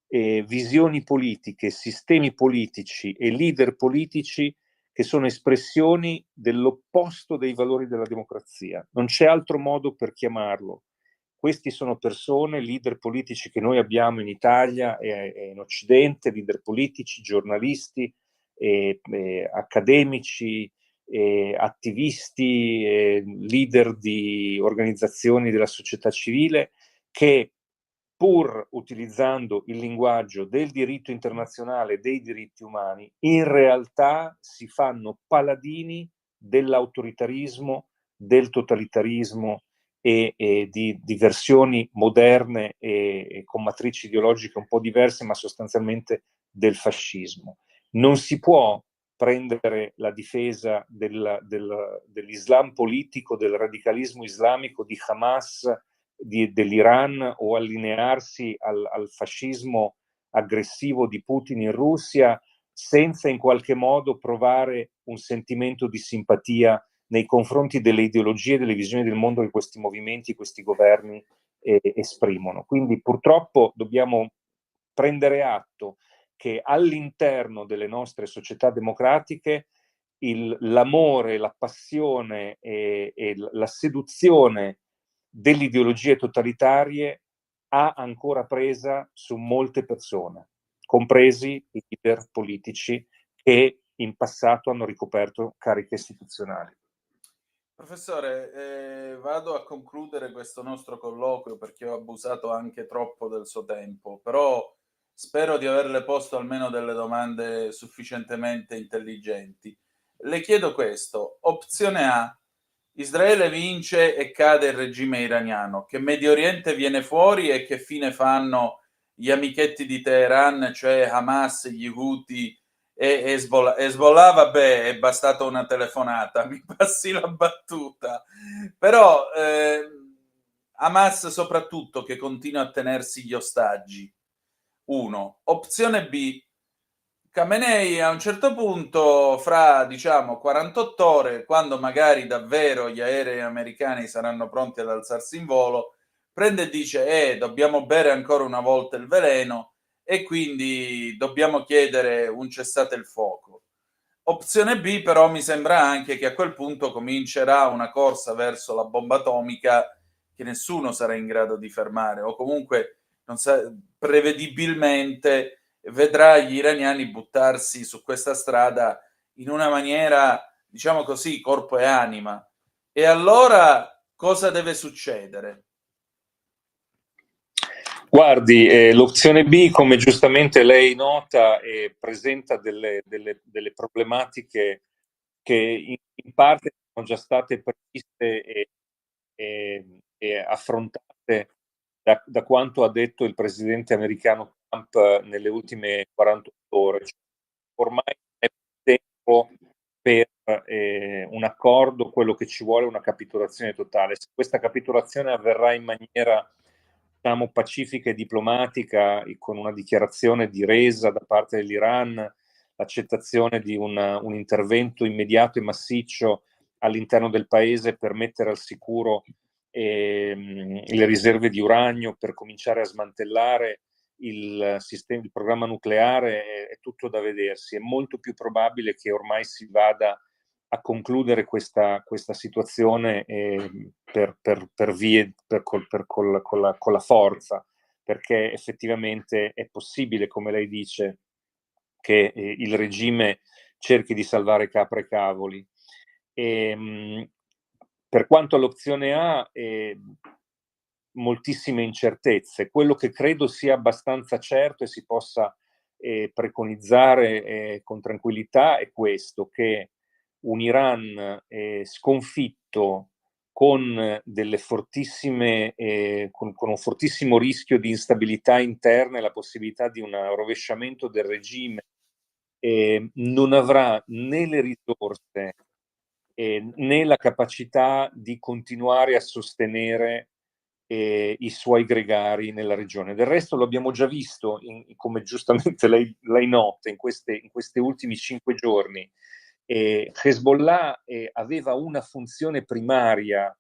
visioni politiche, sistemi politici e leader politici che sono espressioni dell'opposto dei valori della democrazia. Non c'è altro modo per chiamarlo. Questi sono persone, leader politici che noi abbiamo in Italia e in Occidente, leader politici, giornalisti, accademici, attivisti, leader di organizzazioni della società civile che, pur utilizzando il linguaggio del diritto internazionale e dei diritti umani, in realtà si fanno paladini dell'autoritarismo, del totalitarismo e di versioni moderne e con matrici ideologiche un po' diverse, ma sostanzialmente del fascismo. Non si può prendere la difesa dell'Islam politico, del radicalismo islamico, di Hamas, dell'Iran, o allinearsi al fascismo aggressivo di Putin in Russia senza in qualche modo provare un sentimento di simpatia nei confronti delle ideologie e delle visioni del mondo che questi movimenti, questi governi esprimono. Quindi purtroppo dobbiamo prendere atto che all'interno delle nostre società democratiche l'amore, la passione e la seduzione delle ideologie totalitarie ha ancora presa su molte persone, compresi i leader politici che in passato hanno ricoperto cariche istituzionali. Professore, vado a concludere questo nostro colloquio perché ho abusato anche troppo del suo tempo, però spero di averle posto almeno delle domande sufficientemente intelligenti. Le chiedo questo: opzione A, Israele vince e cade il regime iraniano, che Medio Oriente viene fuori e che fine fanno gli amichetti di Teheran, cioè Hamas, gli Houthi e Hezbollah? Hezbollah, vabbè, è bastata una telefonata, mi passi la battuta. Però Hamas soprattutto, che continua a tenersi gli ostaggi. Uno. Opzione B, Khamenei a un certo punto, fra diciamo 48 ore, quando magari davvero gli aerei americani saranno pronti ad alzarsi in volo, prende e dice dobbiamo bere ancora una volta il veleno e quindi dobbiamo chiedere un cessate il fuoco. Opzione B, però, mi sembra anche che a quel punto comincerà una corsa verso la bomba atomica che nessuno sarà in grado di fermare, o comunque non prevedibilmente vedrà gli iraniani buttarsi su questa strada in una maniera, diciamo così, corpo e anima. E allora cosa deve succedere? Guardi, l'opzione B, come giustamente lei nota, presenta delle problematiche che in parte sono già state previste e affrontate da quanto ha detto il presidente americano Trump nelle ultime 48 ore. Cioè, ormai è tempo per un accordo, quello che ci vuole è una capitolazione totale. Se questa capitolazione avverrà in maniera, diciamo, pacifica e diplomatica, con una dichiarazione di resa da parte dell'Iran, l'accettazione di un intervento immediato e massiccio all'interno del paese per mettere al sicuro le riserve di uranio, per cominciare a smantellare il programma nucleare, è tutto da vedersi. È molto più probabile che ormai si vada a concludere questa situazione con la forza, perché effettivamente è possibile, come lei dice, che il regime cerchi di salvare capre e cavoli. Per quanto all'opzione A, moltissime incertezze. Quello che credo sia abbastanza certo e si possa preconizzare con tranquillità è questo, che un Iran sconfitto con delle fortissime con un fortissimo rischio di instabilità interna e la possibilità di un rovesciamento del regime non avrà né le risorse né la capacità di continuare a sostenere i suoi gregari nella regione. Del resto lo abbiamo già visto, come giustamente lei nota, in questi ultimi 5 giorni. Hezbollah aveva una funzione primaria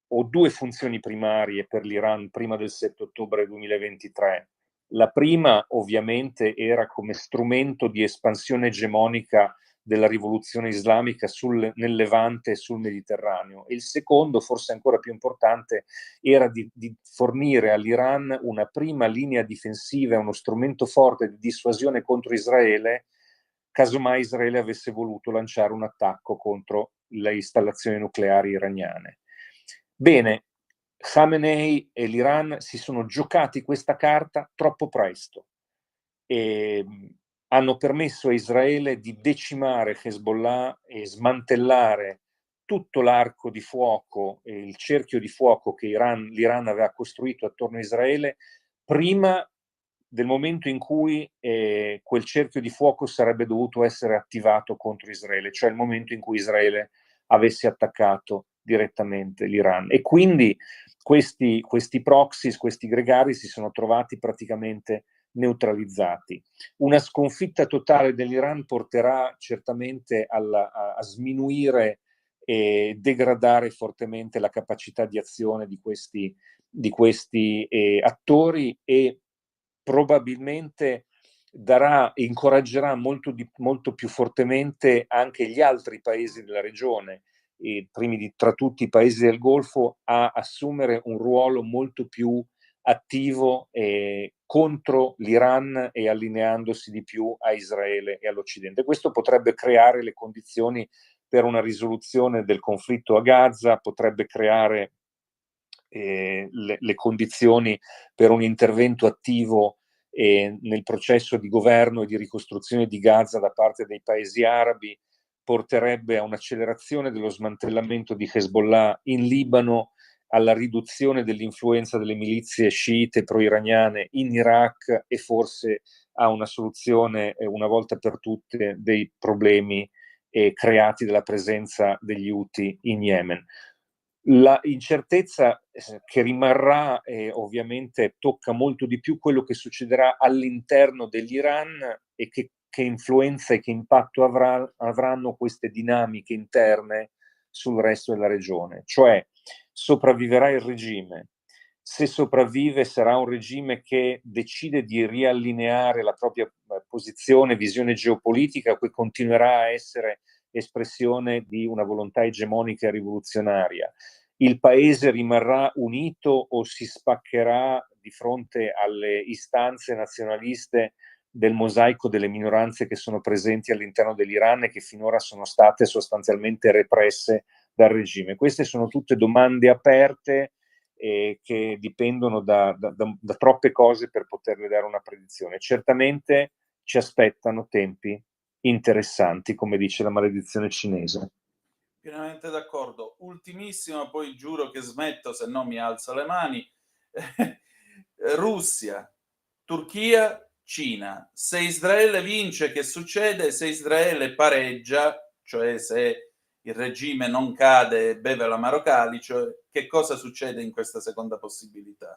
o 2 funzioni primarie per l'Iran prima del 7 ottobre 2023. La prima ovviamente era come strumento di espansione egemonica della rivoluzione islamica nel Levante e sul Mediterraneo, e il secondo, forse ancora più importante, era di fornire all'Iran una prima linea difensiva e uno strumento forte di dissuasione contro Israele, casomai Israele avesse voluto lanciare un attacco contro le installazioni nucleari iraniane. Bene, Khamenei e l'Iran si sono giocati questa carta troppo presto e hanno permesso a Israele di decimare Hezbollah e smantellare tutto l'arco di fuoco e il cerchio di fuoco che l'Iran aveva costruito attorno a Israele prima del momento in cui quel cerchio di fuoco sarebbe dovuto essere attivato contro Israele, cioè il momento in cui Israele avesse attaccato direttamente l'Iran. E quindi questi proxies, questi gregari si sono trovati praticamente neutralizzati. Una sconfitta totale dell'Iran porterà certamente a sminuire e degradare fortemente la capacità di azione di questi attori, e probabilmente incoraggerà molto più fortemente anche gli altri paesi della regione, tra tutti i paesi del Golfo, a assumere un ruolo molto più attivo contro l'Iran e allineandosi di più a Israele e all'Occidente. Questo potrebbe creare le condizioni per una risoluzione del conflitto a Gaza, potrebbe creare le condizioni per un intervento attivo nel processo di governo e di ricostruzione di Gaza da parte dei paesi arabi, porterebbe a un'accelerazione dello smantellamento di Hezbollah in Libano, alla riduzione dell'influenza delle milizie sciite pro-iraniane in Iraq e forse a una soluzione una volta per tutte dei problemi creati dalla presenza degli Houthi in Yemen. La incertezza che rimarrà ovviamente tocca molto di più quello che succederà all'interno dell'Iran e che influenza e che impatto avranno queste dinamiche interne sul resto della regione. Cioè, sopravviverà il regime. Se sopravvive, sarà un regime che decide di riallineare la propria posizione, visione geopolitica, che continuerà a essere espressione di una volontà egemonica e rivoluzionaria. Il paese rimarrà unito o si spaccherà di fronte alle istanze nazionaliste del mosaico delle minoranze che sono presenti all'interno dell'Iran e che finora sono state sostanzialmente represse dal regime? Queste sono tutte domande aperte che dipendono da troppe cose per poterle dare una predizione. Certamente ci aspettano tempi interessanti, come dice la maledizione cinese. Pienamente d'accordo. Ultimissimo, poi giuro che smetto, se no mi alzo le mani. Russia, Turchia, Cina. Se Israele vince, che succede? Se Israele pareggia, cioè se il regime non cade e beve l'amaro calice, che cosa succede in questa seconda possibilità?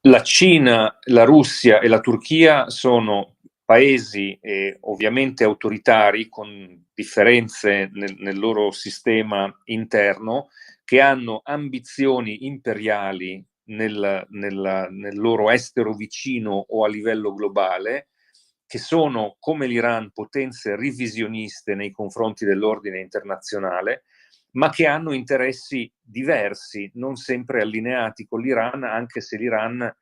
La Cina, la Russia e la Turchia sono paesi ovviamente autoritari, con differenze nel loro sistema interno, che hanno ambizioni imperiali nel loro estero vicino o a livello globale, che sono, come l'Iran, potenze revisioniste nei confronti dell'ordine internazionale, ma che hanno interessi diversi, non sempre allineati con l'Iran, anche se l'Iran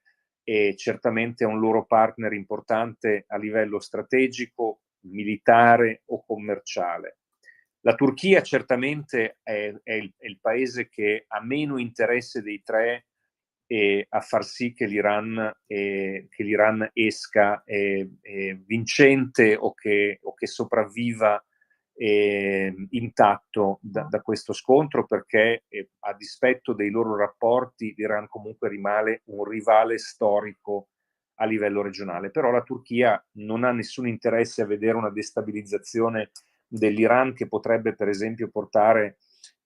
è certamente un loro partner importante a livello strategico, militare o commerciale. La Turchia certamente è il paese che ha meno interesse dei tre a far sì che l'Iran esca vincente o che sopravviva intatto da questo scontro, perché a dispetto dei loro rapporti l'Iran comunque rimane un rivale storico a livello regionale. Però la Turchia non ha nessun interesse a vedere una destabilizzazione dell'Iran, che potrebbe per esempio portare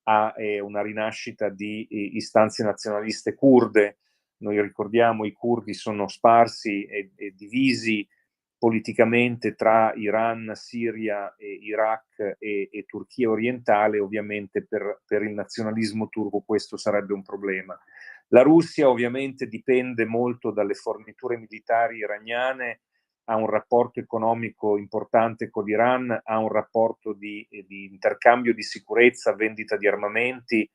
a una rinascita di istanze nazionaliste kurde. Noi ricordiamo, i curdi sono sparsi e divisi politicamente tra Iran, Siria, Iraq e Turchia orientale. Ovviamente per il nazionalismo turco questo sarebbe un problema. La Russia ovviamente dipende molto dalle forniture militari iraniane, ha un rapporto economico importante con l'Iran, ha un rapporto di intercambio di sicurezza, vendita di armamenti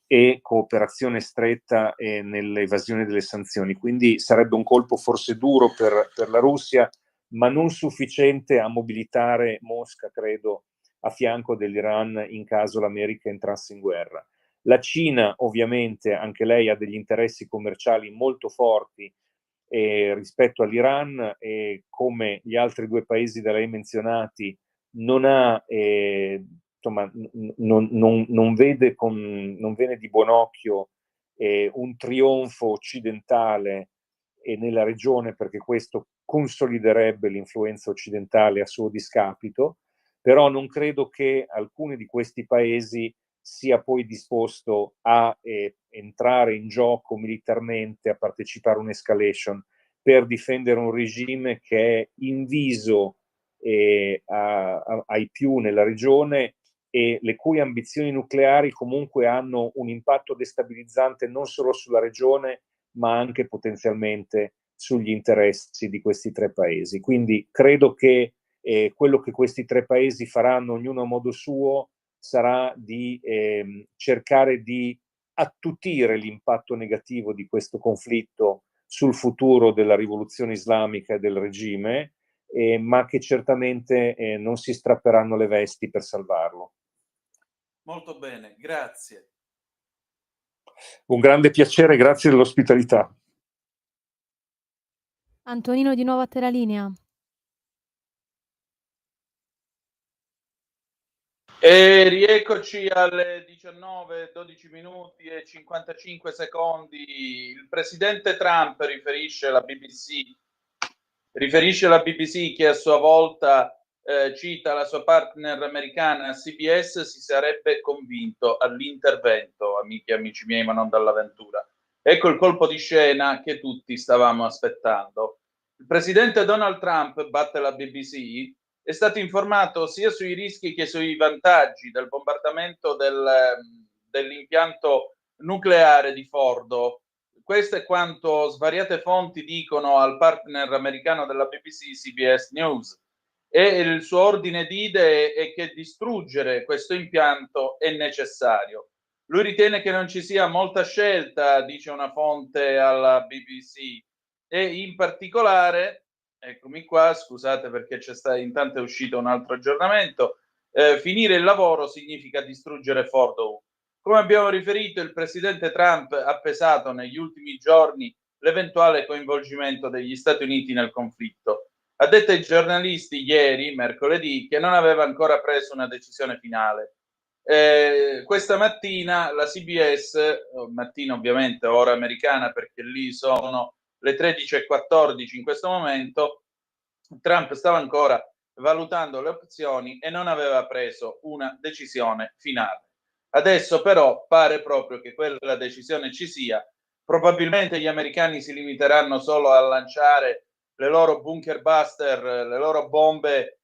e cooperazione stretta nell'evasione delle sanzioni. Quindi sarebbe un colpo forse duro per la Russia, ma non sufficiente a mobilitare Mosca, credo, a fianco dell'Iran in caso l'America entrasse in guerra. La Cina, ovviamente, anche lei ha degli interessi commerciali molto forti rispetto all'Iran, e come gli altri due paesi da lei menzionati non ha, insomma, non vede di buon occhio un trionfo occidentale nella regione, perché questo consoliderebbe l'influenza occidentale a suo discapito, però non credo che alcuni di questi paesi sia poi disposto a entrare in gioco militarmente, a partecipare a un'escalation per difendere un regime che è inviso ai più nella regione e le cui ambizioni nucleari comunque hanno un impatto destabilizzante non solo sulla regione, ma anche potenzialmente sugli interessi di questi tre paesi. Quindi credo che quello che questi tre paesi faranno, ognuno a modo suo, sarà di cercare di attutire l'impatto negativo di questo conflitto sul futuro della rivoluzione islamica e del regime, ma che certamente non si strapperanno le vesti per salvarlo. Molto bene, grazie. Un grande piacere, grazie dell'ospitalità. Antonino di nuovo a te la linea. E rieccoci alle 19, 12 minuti e 55 secondi. Il presidente Trump riferisce alla BBC che a sua volta cita la sua partner americana CBS, si sarebbe convinto all'intervento, amiche e amici miei, ma non dall'avventura. Ecco il colpo di scena che tutti stavamo aspettando. Il presidente Donald Trump, batte la BBC, è stato informato sia sui rischi che sui vantaggi del bombardamento dell'impianto nucleare di Fordo. Questo è quanto svariate fonti dicono al partner americano della BBC, CBS News. E il suo ordine di idee è che distruggere questo impianto è necessario. Lui ritiene che non ci sia molta scelta, dice una fonte alla BBC, e in particolare, eccomi qua, scusate perché intanto è uscito un altro aggiornamento, finire il lavoro significa distruggere Fordow. Come abbiamo riferito, il presidente Trump ha pesato negli ultimi giorni l'eventuale coinvolgimento degli Stati Uniti nel conflitto. Ha detto ai giornalisti ieri, mercoledì, che non aveva ancora preso una decisione finale. Questa mattina la CBS, mattina ovviamente ora americana perché lì sono le 13:14 in questo momento, Trump stava ancora valutando le opzioni e non aveva preso una decisione finale. Adesso però pare proprio che quella decisione ci sia. Probabilmente gli americani si limiteranno solo a lanciare le loro bunker buster, le loro bombe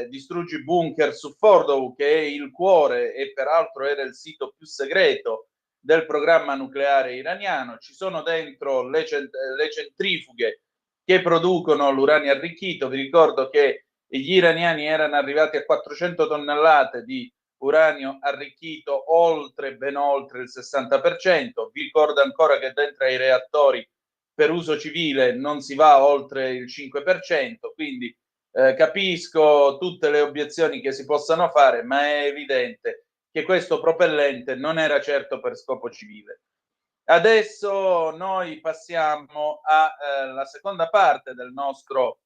distruggi bunker su Fordow, che è il cuore e peraltro era il sito più segreto del programma nucleare iraniano. Ci sono dentro le centrifughe che producono l'uranio arricchito. Vi ricordo che gli iraniani erano arrivati a 400 tonnellate di uranio arricchito, ben oltre il 60%. Vi ricordo ancora che dentro ai reattori per uso civile non si va oltre il 5%, quindi capisco tutte le obiezioni che si possano fare, ma è evidente che questo propellente non era certo per scopo civile. Adesso noi passiamo alla seconda parte del nostro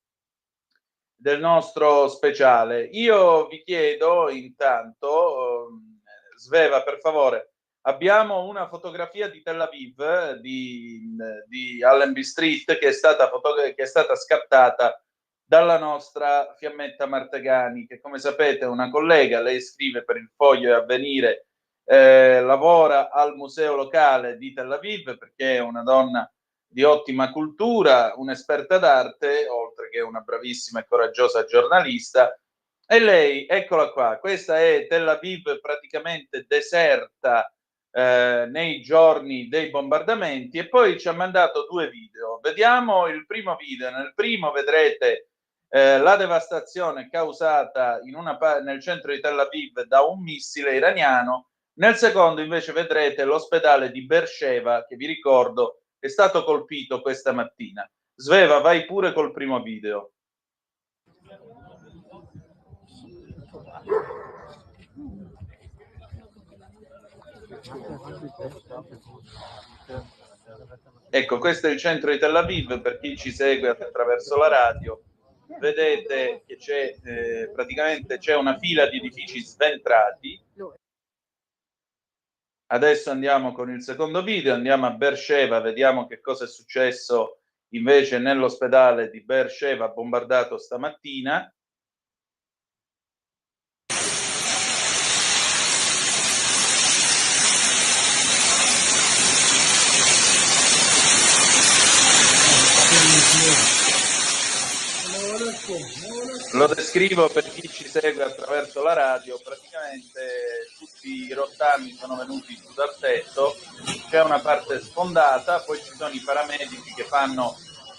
speciale. Io vi chiedo intanto, Sveva, per favore, abbiamo una fotografia di Tel Aviv, di Allenby Street, che è stata scattata dalla nostra Fiammetta Martegani, che come sapete è una collega, lei scrive per il Foglio e Avvenire, lavora al museo locale di Tel Aviv perché è una donna di ottima cultura, un'esperta d'arte, oltre che una bravissima e coraggiosa giornalista. E lei, eccola qua, questa è Tel Aviv praticamente deserta nei giorni dei bombardamenti, e poi ci ha mandato 2 video. Vediamo il primo video. Nel primo vedrete la devastazione causata nel centro di Tel Aviv da un missile iraniano. Nel secondo invece vedrete l'ospedale di Beersheva, che vi ricordo è stato colpito questa mattina. Sveva, vai pure col primo video. Ecco, questo è il centro di Tel Aviv, per chi ci segue attraverso la radio. Vedete che c'è praticamente c'è una fila di edifici sventrati. Adesso andiamo con il secondo video, andiamo a Beersheva, vediamo che cosa è successo invece nell'ospedale di Beersheva bombardato stamattina. Lo descrivo per chi ci segue attraverso la radio. Praticamente tutti i rottami sono venuti su dal tetto, c'è una parte sfondata, poi ci sono i paramedici che fanno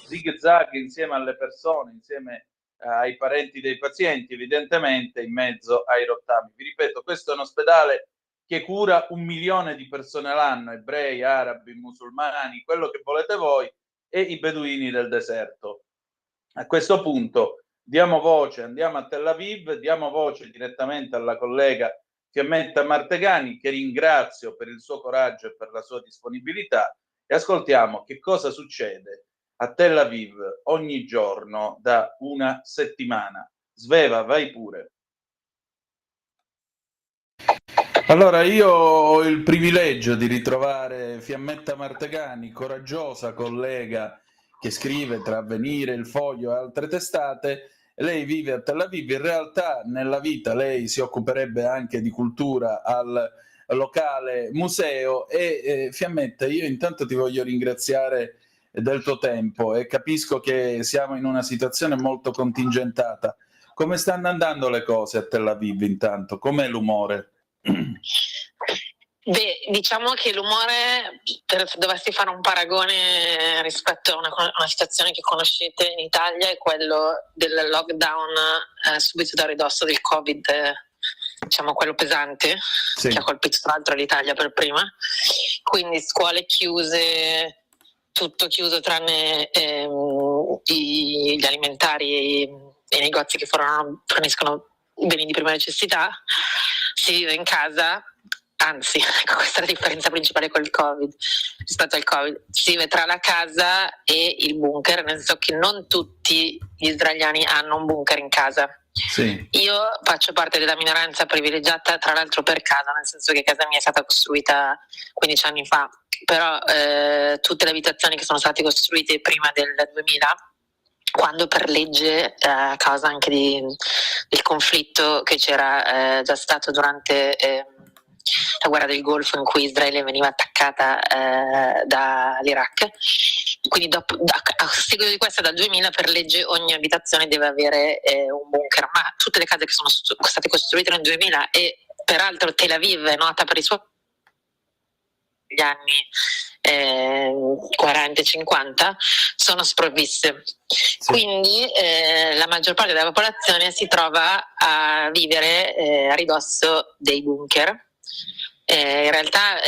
zig zag insieme alle persone, insieme ai parenti dei pazienti, evidentemente in mezzo ai rottami. Vi ripeto, questo è un ospedale che cura 1 milione di persone l'anno, ebrei, arabi, musulmani, quello che volete voi, e i beduini del deserto. A questo punto diamo voce, andiamo a Tel Aviv, diamo voce direttamente alla collega Fiammetta Martegani, che ringrazio per il suo coraggio e per la sua disponibilità, e ascoltiamo che cosa succede a Tel Aviv ogni giorno da una settimana. Sveva, vai pure. Allora, io ho il privilegio di ritrovare Fiammetta Martegani, coraggiosa collega che scrive tra Avvenire, Il Foglio e altre testate. Lei vive a Tel Aviv, in realtà nella vita lei si occuperebbe anche di cultura al locale museo. E Fiammetta, io intanto ti voglio ringraziare del tuo tempo e capisco che siamo in una situazione molto contingentata. Come stanno andando le cose a Tel Aviv intanto? Com'è l'umore? Beh, diciamo che l'umore, dovessi fare un paragone rispetto a una situazione che conoscete in Italia, è quello del lockdown subito da ridosso del Covid, diciamo quello pesante, sì, che ha colpito tra l'altro l'Italia per prima. Quindi scuole chiuse, tutto chiuso tranne gli alimentari e i negozi che forniscono beni di prima necessità. Si vive in casa. Anzi, questa è la differenza principale col Covid rispetto al Covid. Si vive tra la casa e il bunker, nel senso che non tutti gli israeliani hanno un bunker in casa. Sì. Io faccio parte della minoranza privilegiata, tra l'altro per casa, nel senso che casa mia è stata costruita 15 anni fa, però tutte le abitazioni che sono state costruite prima del 2000, quando per legge, a causa anche del conflitto che c'era già stato durante la guerra del Golfo, in cui Israele veniva attaccata dall'Iraq, quindi a seguito di questo dal 2000 per legge ogni abitazione deve avere un bunker, ma tutte le case che sono state costruite nel 2000, e peraltro Tel Aviv è nota per i suoi gli anni 40 e 50, sono sprovviste. Sì. Quindi la maggior parte della popolazione si trova a vivere a ridosso dei bunker. In realtà,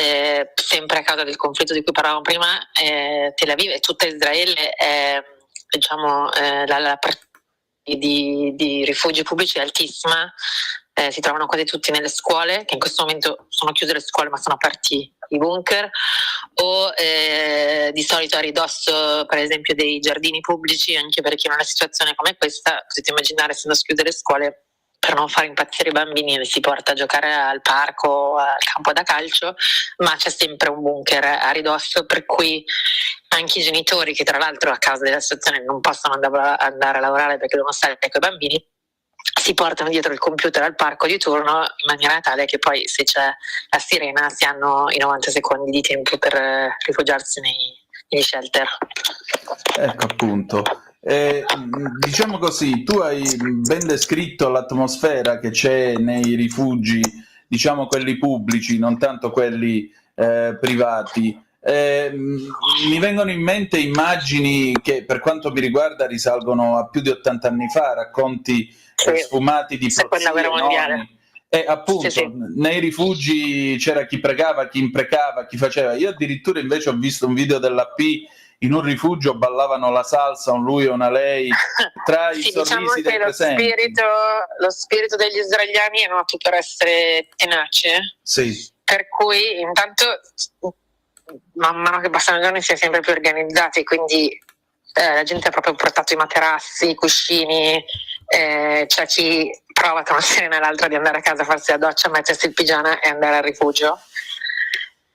sempre a causa del conflitto di cui parlavamo prima, Tel Aviv e tutta Israele, diciamo, la di rifugi pubblici è altissima. Si trovano quasi tutti nelle scuole, che in questo momento sono chiuse le scuole ma sono aperti i bunker, o di solito a ridosso per esempio dei giardini pubblici, anche perché in una situazione come questa potete immaginare, essendo chiuse le scuole, per non far impazzire i bambini li si porta a giocare al parco, al campo da calcio, ma c'è sempre un bunker a ridosso, per cui anche i genitori, che tra l'altro a causa della situazione non possono andare a lavorare perché devono stare con i bambini, si portano dietro il computer al parco di turno, in maniera tale che poi, se c'è la sirena, si hanno i 90 secondi di tempo per rifugiarsi negli shelter. Ecco, appunto. Diciamo così, tu hai ben descritto l'atmosfera che c'è nei rifugi, diciamo quelli pubblici, non tanto quelli privati. Mi vengono in mente immagini che, per quanto mi riguarda, risalgono a più di 80 anni fa, racconti sfumati di Seconda guerra mondiale. E appunto, sì. Nei rifugi c'era chi pregava, chi imprecava, chi faceva. Io addirittura invece ho visto un video dell'AP, in un rifugio ballavano la salsa, un lui e una lei, tra i sorrisi dei presenti. Lo spirito degli israeliani è noto per essere tenace, sì. Per cui intanto man mano che passano i giorni si è sempre più organizzati, quindi la gente ha proprio portato i materassi, i cuscini, c'è chi prova tra una sera e l'altra di andare a casa a farsi la doccia, mettersi il pigiama e andare al rifugio.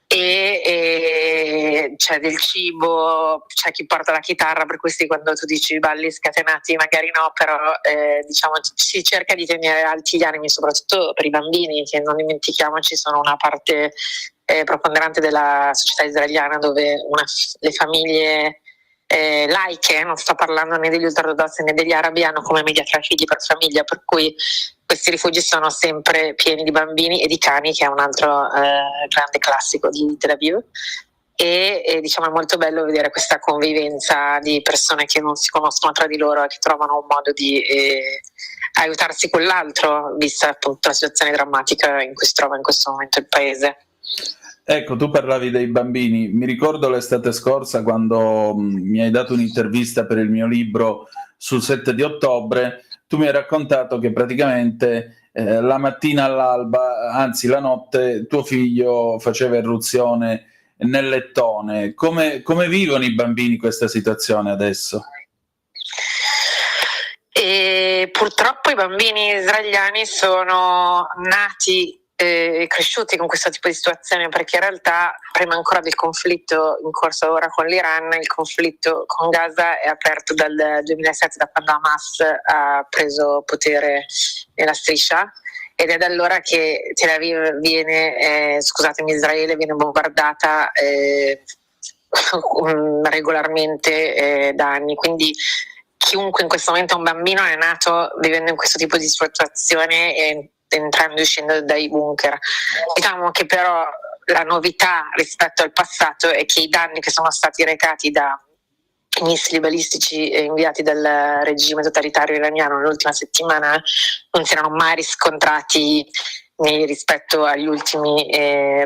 E c'è del cibo, c'è chi porta la chitarra, per questi quando tu dici balli scatenati magari no, però diciamo si cerca di tenere alti gli animi, soprattutto per i bambini, che non dimentichiamoci sono una parte preponderante della società israeliana, dove le famiglie laiche, non sto parlando né degli ultraortodossi né degli arabi, hanno come media 3 figli per famiglia, per cui questi rifugi sono sempre pieni di bambini e di cani, che è un altro grande classico di Tel Aviv, e diciamo è molto bello vedere questa convivenza di persone che non si conoscono tra di loro e che trovano un modo di aiutarsi con l'altro, vista appunto la situazione drammatica in cui si trova in questo momento il paese. Ecco, tu parlavi dei bambini, mi ricordo l'estate scorsa quando mi hai dato un'intervista per il mio libro sul 7 di ottobre, tu mi hai raccontato che praticamente la mattina all'alba, anzi la notte, tuo figlio faceva irruzione nel lettone. Come vivono i bambini questa situazione adesso? E purtroppo i bambini israeliani sono nati cresciuti con questo tipo di situazione, perché in realtà prima ancora del conflitto in corso ora con l'Iran, il conflitto con Gaza è aperto dal 2007, da quando Hamas ha preso potere nella striscia, ed è da allora che Tel Aviv Israele viene bombardata regolarmente da anni, quindi chiunque in questo momento è un bambino è nato vivendo in questo tipo di situazione e entrando e uscendo dai bunker. Diciamo che però la novità rispetto al passato è che i danni che sono stati recati da missili balistici inviati dal regime totalitario iraniano nell'ultima settimana non si erano mai riscontrati rispetto agli ultimi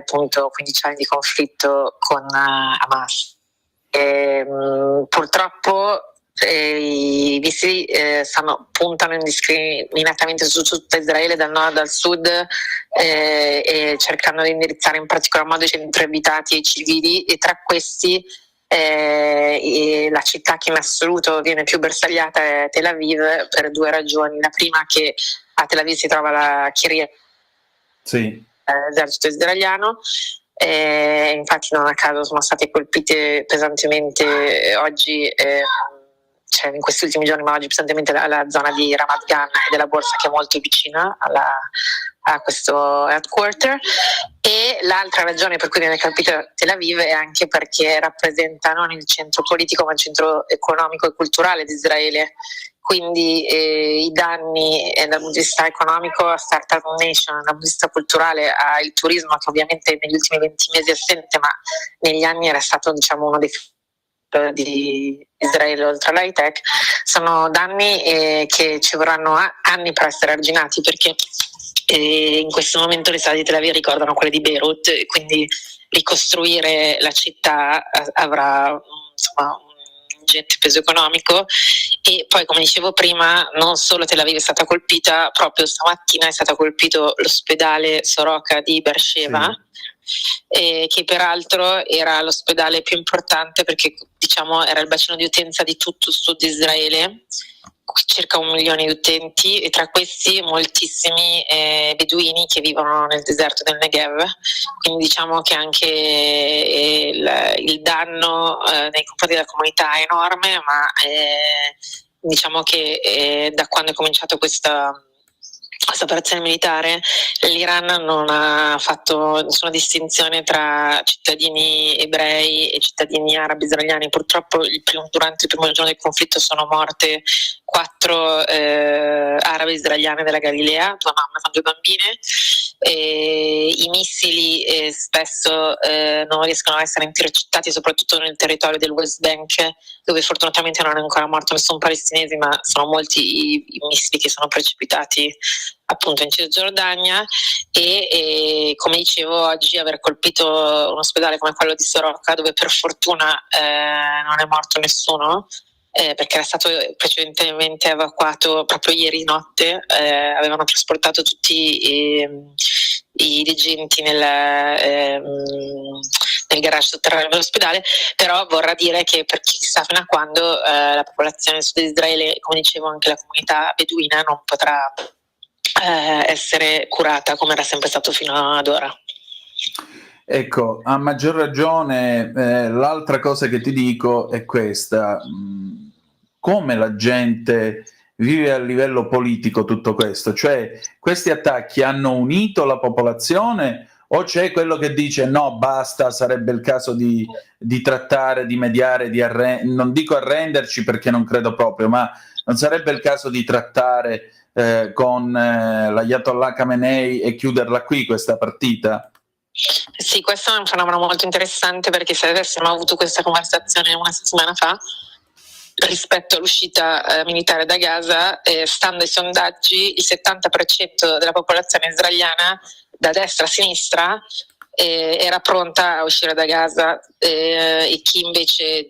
15 anni di conflitto con Hamas. Purtroppo i missili puntano indiscriminatamente su tutta Israele, dal nord al sud, e cercando di indirizzare in particolar modo i centri abitati e i civili, e tra questi la città che in assoluto viene più bersagliata è Tel Aviv, per 2 ragioni. La prima, che a Tel Aviv si trova la Kiryat, l'esercito israeliano. Infatti non a caso sono state colpite pesantemente oggi, cioè in questi ultimi giorni, ma oggi pesantemente la zona di Ramat Gan e della borsa, che è molto vicina a questo headquarter. E l'altra ragione per cui viene colpita Tel Aviv è anche perché rappresenta non il centro politico ma il centro economico e culturale di Israele, quindi i danni dal punto di vista economico a Startup Nation, dal punto di vista culturale al turismo, che ovviamente negli ultimi 20 mesi è assente, ma negli anni era stato, diciamo, uno dei di Israele oltre all'high tech, sono danni che ci vorranno anni per essere arginati, perché in questo momento le strade di Tel Aviv ricordano quelle di Beirut, e quindi ricostruire la città avrà un ingente peso economico. E poi, come dicevo prima, non solo Tel Aviv è stata colpita, proprio stamattina è stato colpito l'ospedale Soroka di Beersheba, che peraltro era l'ospedale più importante perché diciamo era il bacino di utenza di tutto il sud di Israele, circa 1 milione di utenti, e tra questi moltissimi beduini che vivono nel deserto del Negev, quindi diciamo che anche il danno nei confronti della comunità è enorme, ma diciamo che da quando è cominciato questa operazione militare l'Iran non ha fatto nessuna distinzione tra cittadini ebrei e cittadini arabi israeliani. Purtroppo durante il primo giorno del conflitto sono morte 4 arabe israeliane della Galilea, 2 mamme con 2 bambine. I missili spesso non riescono a essere intercettati, soprattutto nel territorio del West Bank, dove fortunatamente non è ancora morto nessun palestinese, ma sono molti i missili che sono precipitati appunto in Cisgiordania. E come dicevo, oggi aver colpito un ospedale come quello di Soroka, dove per fortuna non è morto nessuno, perché era stato precedentemente evacuato proprio ieri notte, avevano trasportato tutti i reggenti nel garage sotterraneo dell'ospedale, però vorrà dire che per chissà fino a quando la popolazione del sud di Israele, come dicevo anche la comunità beduina, non potrà essere curata come era sempre stato fino ad ora. Ecco, a maggior ragione l'altra cosa che ti dico è questa: come la gente vive a livello politico tutto questo? Cioè, questi attacchi hanno unito la popolazione o c'è quello che dice no, basta, sarebbe il caso di trattare, di mediare, non dico arrenderci perché non credo proprio, ma non sarebbe il caso di trattare con l'Ayatollah Khamenei e chiuderla qui questa partita? Sì, questo è un fenomeno molto interessante, perché se avessimo avuto questa conversazione una settimana fa rispetto all'uscita militare da Gaza, stando ai sondaggi il 70% della popolazione israeliana da destra a sinistra era pronta a uscire da Gaza, e chi invece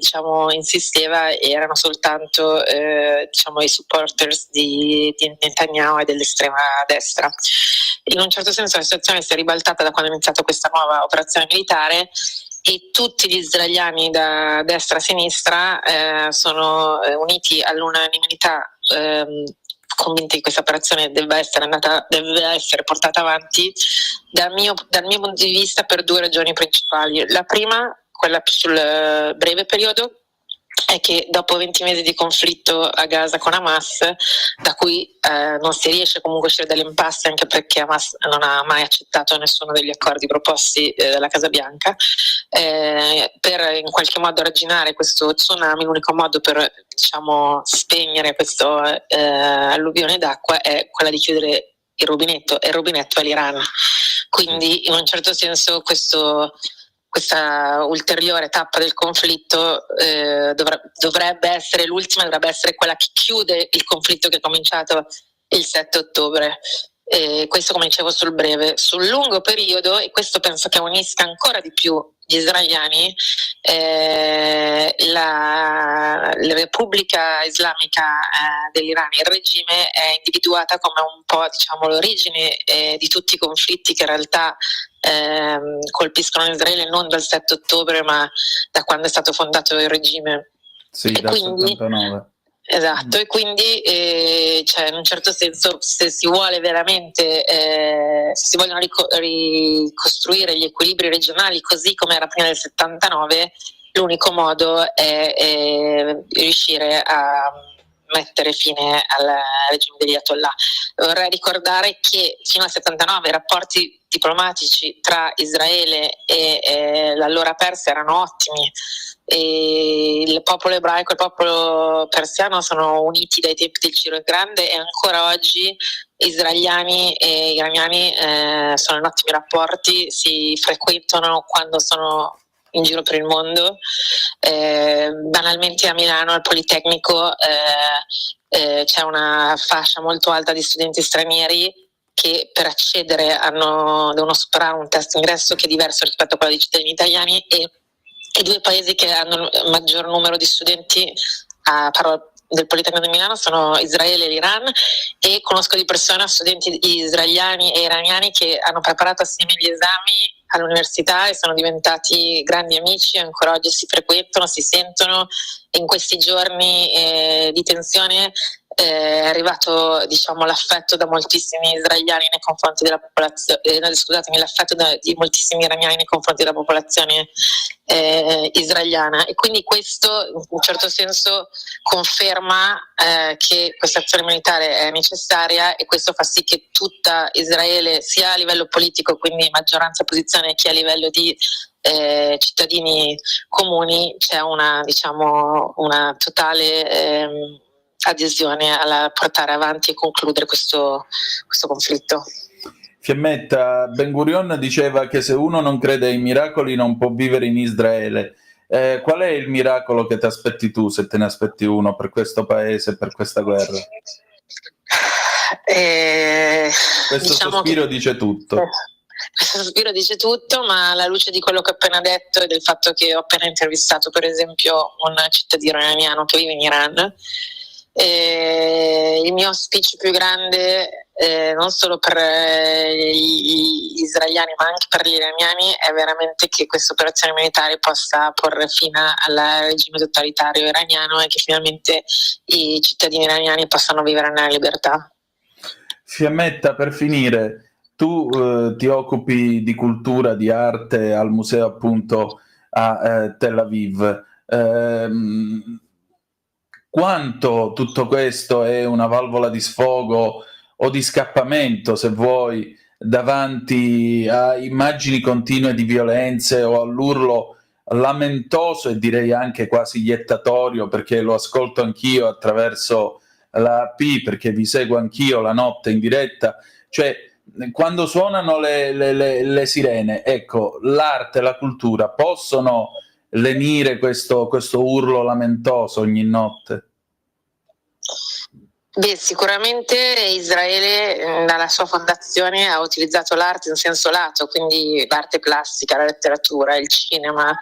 insisteva erano soltanto i supporters di Netanyahu e dell'estrema destra. In un certo senso la situazione si è ribaltata da quando è iniziata questa nuova operazione militare, e tutti gli israeliani da destra a sinistra sono uniti all'unanimità, convinti che questa operazione deve essere portata avanti dal mio punto di vista per 2 ragioni principali. La prima, quella più sul breve periodo, è che dopo 20 mesi di conflitto a Gaza con Hamas, da cui non si riesce comunque a uscire dall'impasse, anche perché Hamas non ha mai accettato nessuno degli accordi proposti dalla Casa Bianca, per in qualche modo arginare questo tsunami, l'unico modo per spegnere questo alluvione d'acqua è quella di chiudere il rubinetto, e il rubinetto è l'Iran. Quindi in un certo senso questa ulteriore tappa del conflitto dovrebbe essere l'ultima, dovrebbe essere quella che chiude il conflitto che è cominciato il 7 ottobre. Questo, come dicevo, sul breve. Sul lungo periodo, e questo penso che unisca ancora di più gli israeliani, la Repubblica Islamica dell'Iran, il regime, è individuata come un po' l'origine di tutti i conflitti che in realtà colpiscono Israele non dal 7 ottobre ma da quando è stato fondato il regime. Sì, dal 79. Esatto, e quindi in un certo senso, se si vuole veramente se si vogliono ricostruire gli equilibri regionali così come era prima del 79, l'unico modo è riuscire a mettere fine al regime degli Ayatollah. Vorrei ricordare che fino al 79 i rapporti diplomatici tra Israele e l'allora Persia erano ottimi, e il popolo ebraico e il popolo persiano sono uniti dai tempi del Ciro il Grande, e ancora oggi israeliani e iraniani sono in ottimi rapporti, si frequentano quando sono in giro per il mondo. Banalmente a Milano al Politecnico c'è una fascia molto alta di studenti stranieri che per accedere devono superare un test ingresso che è diverso rispetto a quello dei cittadini italiani, e i 2 paesi che hanno il maggior numero di studenti del Politecnico di Milano sono Israele e l'Iran, e conosco di persona studenti israeliani e iraniani che hanno preparato assieme gli esami all'università e sono diventati grandi amici, ancora oggi si frequentano, si sentono. In questi giorni di tensione è arrivato, diciamo, l'affetto da moltissimi israeliani nei confronti della popolazione, scusatemi, l'affetto di moltissimi iraniani nei confronti della popolazione israeliana, e quindi questo in un certo senso conferma che questa azione militare è necessaria, e questo fa sì che tutta Israele, sia a livello politico, quindi maggioranza opposizione, che a livello di cittadini comuni, c'è una, diciamo, una totale adesione alla portare avanti e concludere questo conflitto. Fiammetta, Ben Gurion diceva che se uno non crede ai miracoli non può vivere in Israele. Qual è il miracolo che ti aspetti tu, se te ne aspetti uno, per questo paese, per questa guerra? Questo Diciamo sospiro che dice tutto. questo sospiro dice tutto, ma alla luce di quello che ho appena detto e del fatto che ho appena intervistato, per esempio, un cittadino iraniano che vive in Iran, il mio speech più grande, non solo per gli israeliani ma anche per gli iraniani, è veramente che questa operazione militare possa porre fine al regime totalitario iraniano e che finalmente i cittadini iraniani possano vivere nella libertà. Fiammetta, per finire, tu ti occupi di cultura, di arte al museo appunto a Tel Aviv. Quanto tutto questo è una valvola di sfogo o di scappamento, se vuoi, davanti a immagini continue di violenze o all'urlo lamentoso e direi anche quasi iettatorio, perché lo ascolto anch'io attraverso la AP, perché vi seguo anch'io la notte in diretta, cioè quando suonano le sirene, ecco, l'arte e la cultura possono lenire questo urlo lamentoso ogni notte? Beh, sicuramente Israele dalla sua fondazione ha utilizzato l'arte in senso lato, quindi l'arte plastica, la letteratura, il cinema,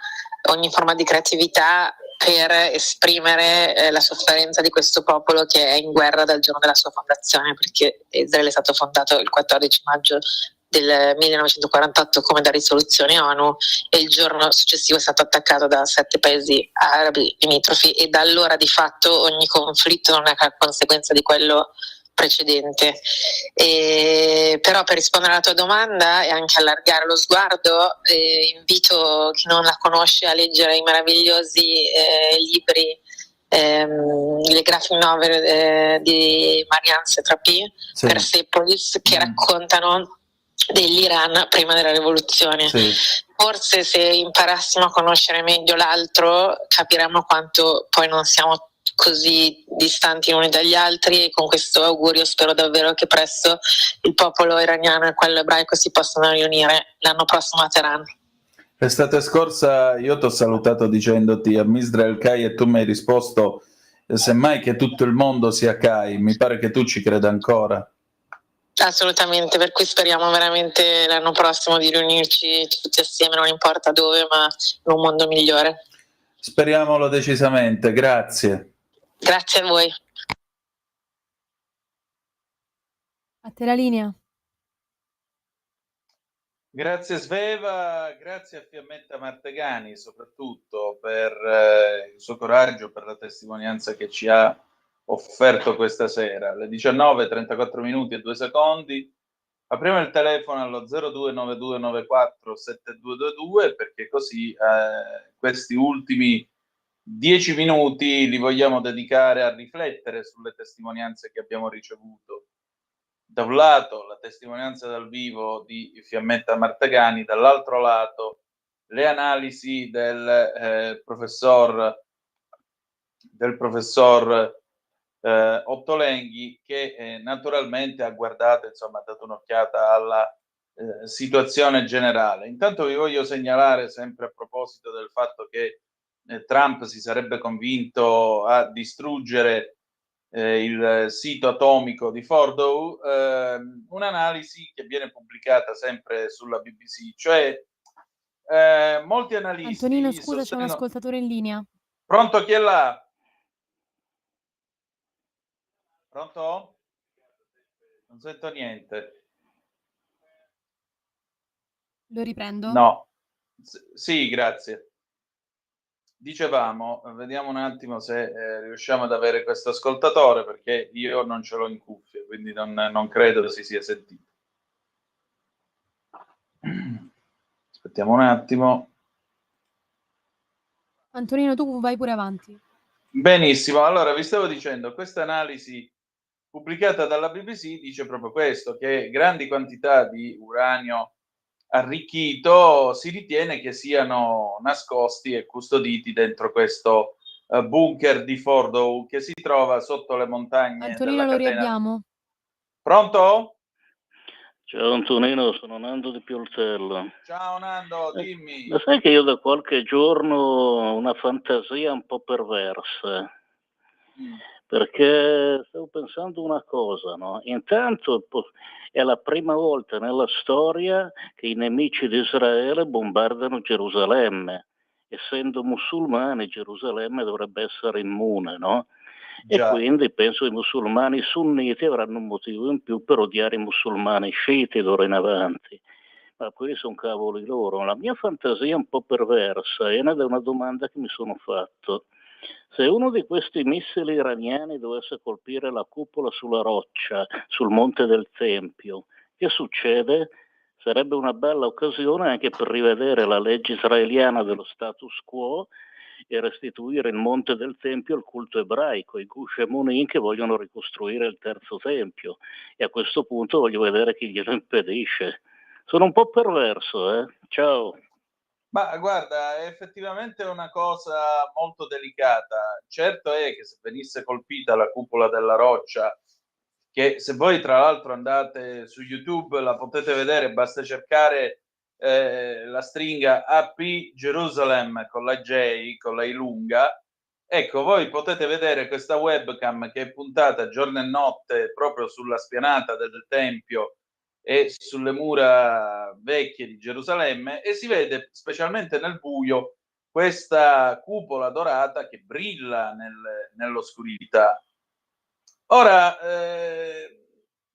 ogni forma di creatività per esprimere la sofferenza di questo popolo che è in guerra dal giorno della sua fondazione, perché Israele è stato fondato il 14 maggio del 1948 come da risoluzione ONU, e il giorno successivo è stato attaccato da 7 paesi arabi limitrofi, e da allora di fatto ogni conflitto non è che a conseguenza di quello precedente. Però per rispondere alla tua domanda e anche allargare lo sguardo, invito chi non la conosce a leggere i meravigliosi libri, le graphic novel di Marianne Satrapi, Sì. Persepolis, che raccontano dell'Iran prima della rivoluzione. Sì. Forse se imparassimo a conoscere meglio l'altro capiremmo quanto poi non siamo così distanti gli uni dagli altri, e con questo augurio spero davvero che presto il popolo iraniano e quello ebraico si possano riunire l'anno prossimo a Teheran. L'estate scorsa io ti ho salutato dicendoti a Misrael Kai e tu mi hai risposto semmai che tutto il mondo sia Kai. Mi pare che tu ci creda ancora. Assolutamente, per cui speriamo veramente l'anno prossimo di riunirci tutti assieme, non importa dove, ma in un mondo migliore. Speriamolo decisamente, grazie. Grazie a voi. A te la linea. Grazie Sveva, grazie a Fiammetta Martegani soprattutto per il suo coraggio, per la testimonianza che ci ha offerto questa sera. Alle 19:34 minuti e 2 secondi apriamo il telefono allo 0292947222, perché così questi ultimi 10 minuti li vogliamo dedicare a riflettere sulle testimonianze che abbiamo ricevuto. Da un lato la testimonianza dal vivo di Fiammetta Martegani, dall'altro lato le analisi del professor Ottolenghi, che naturalmente ha guardato, insomma, ha dato un'occhiata alla situazione generale. Intanto vi voglio segnalare, sempre a proposito del fatto che Trump si sarebbe convinto a distruggere il sito atomico di Fordow, un'analisi che viene pubblicata sempre sulla BBC, cioè molti analisti Antonino, scusa, c'è un sostengono... ascoltatore in linea. Pronto, chi è là? Pronto? Non sento niente. Lo riprendo? No. Sì, grazie. Dicevamo, vediamo un attimo se riusciamo ad avere questo ascoltatore, perché io non ce l'ho in cuffia, quindi non credo si sia sentito. Aspettiamo un attimo. Antonino, tu vai pure avanti. Benissimo, allora vi stavo dicendo, questa analisi pubblicata dalla BBC dice proprio questo, che grandi quantità di uranio arricchito si ritiene che siano nascosti e custoditi dentro questo bunker di Fordow che si trova sotto le montagne Antonino, della lo catena. riabbiamo? Pronto? Ciao Antonino, sono Nando di Pioltello. Ciao Nando, dimmi. Ma sai che io da qualche giorno ho una fantasia un po' perversa, perché stavo pensando una cosa, no? Intanto è la prima volta nella storia che i nemici di Israele bombardano Gerusalemme. Essendo musulmani, Gerusalemme dovrebbe essere immune, no? E Già. quindi penso che i musulmani sunniti avranno un motivo in più per odiare i musulmani sciiti d'ora in avanti. Ma quelli sono cavoli loro. La mia fantasia è un po' perversa, è una domanda che mi sono fatto. Se uno di questi missili iraniani dovesse colpire la cupola sulla roccia, sul monte del Tempio, che succede? Sarebbe una bella occasione anche per rivedere la legge israeliana dello status quo e restituire il monte del Tempio al culto ebraico, i Gush Emunim che vogliono ricostruire il terzo Tempio. E a questo punto voglio vedere chi glielo impedisce. Sono un po' perverso, Ciao. Ma guarda, è effettivamente una cosa molto delicata. Certo è che se venisse colpita la cupola della roccia, che se voi tra l'altro andate su YouTube la potete vedere, basta cercare la stringa AP Jerusalem con la J, con la I lunga. Ecco, voi potete vedere questa webcam che è puntata giorno e notte proprio sulla spianata del Tempio e sulle mura vecchie di Gerusalemme e si vede specialmente nel buio questa cupola dorata che brilla nell'oscurità. Ora,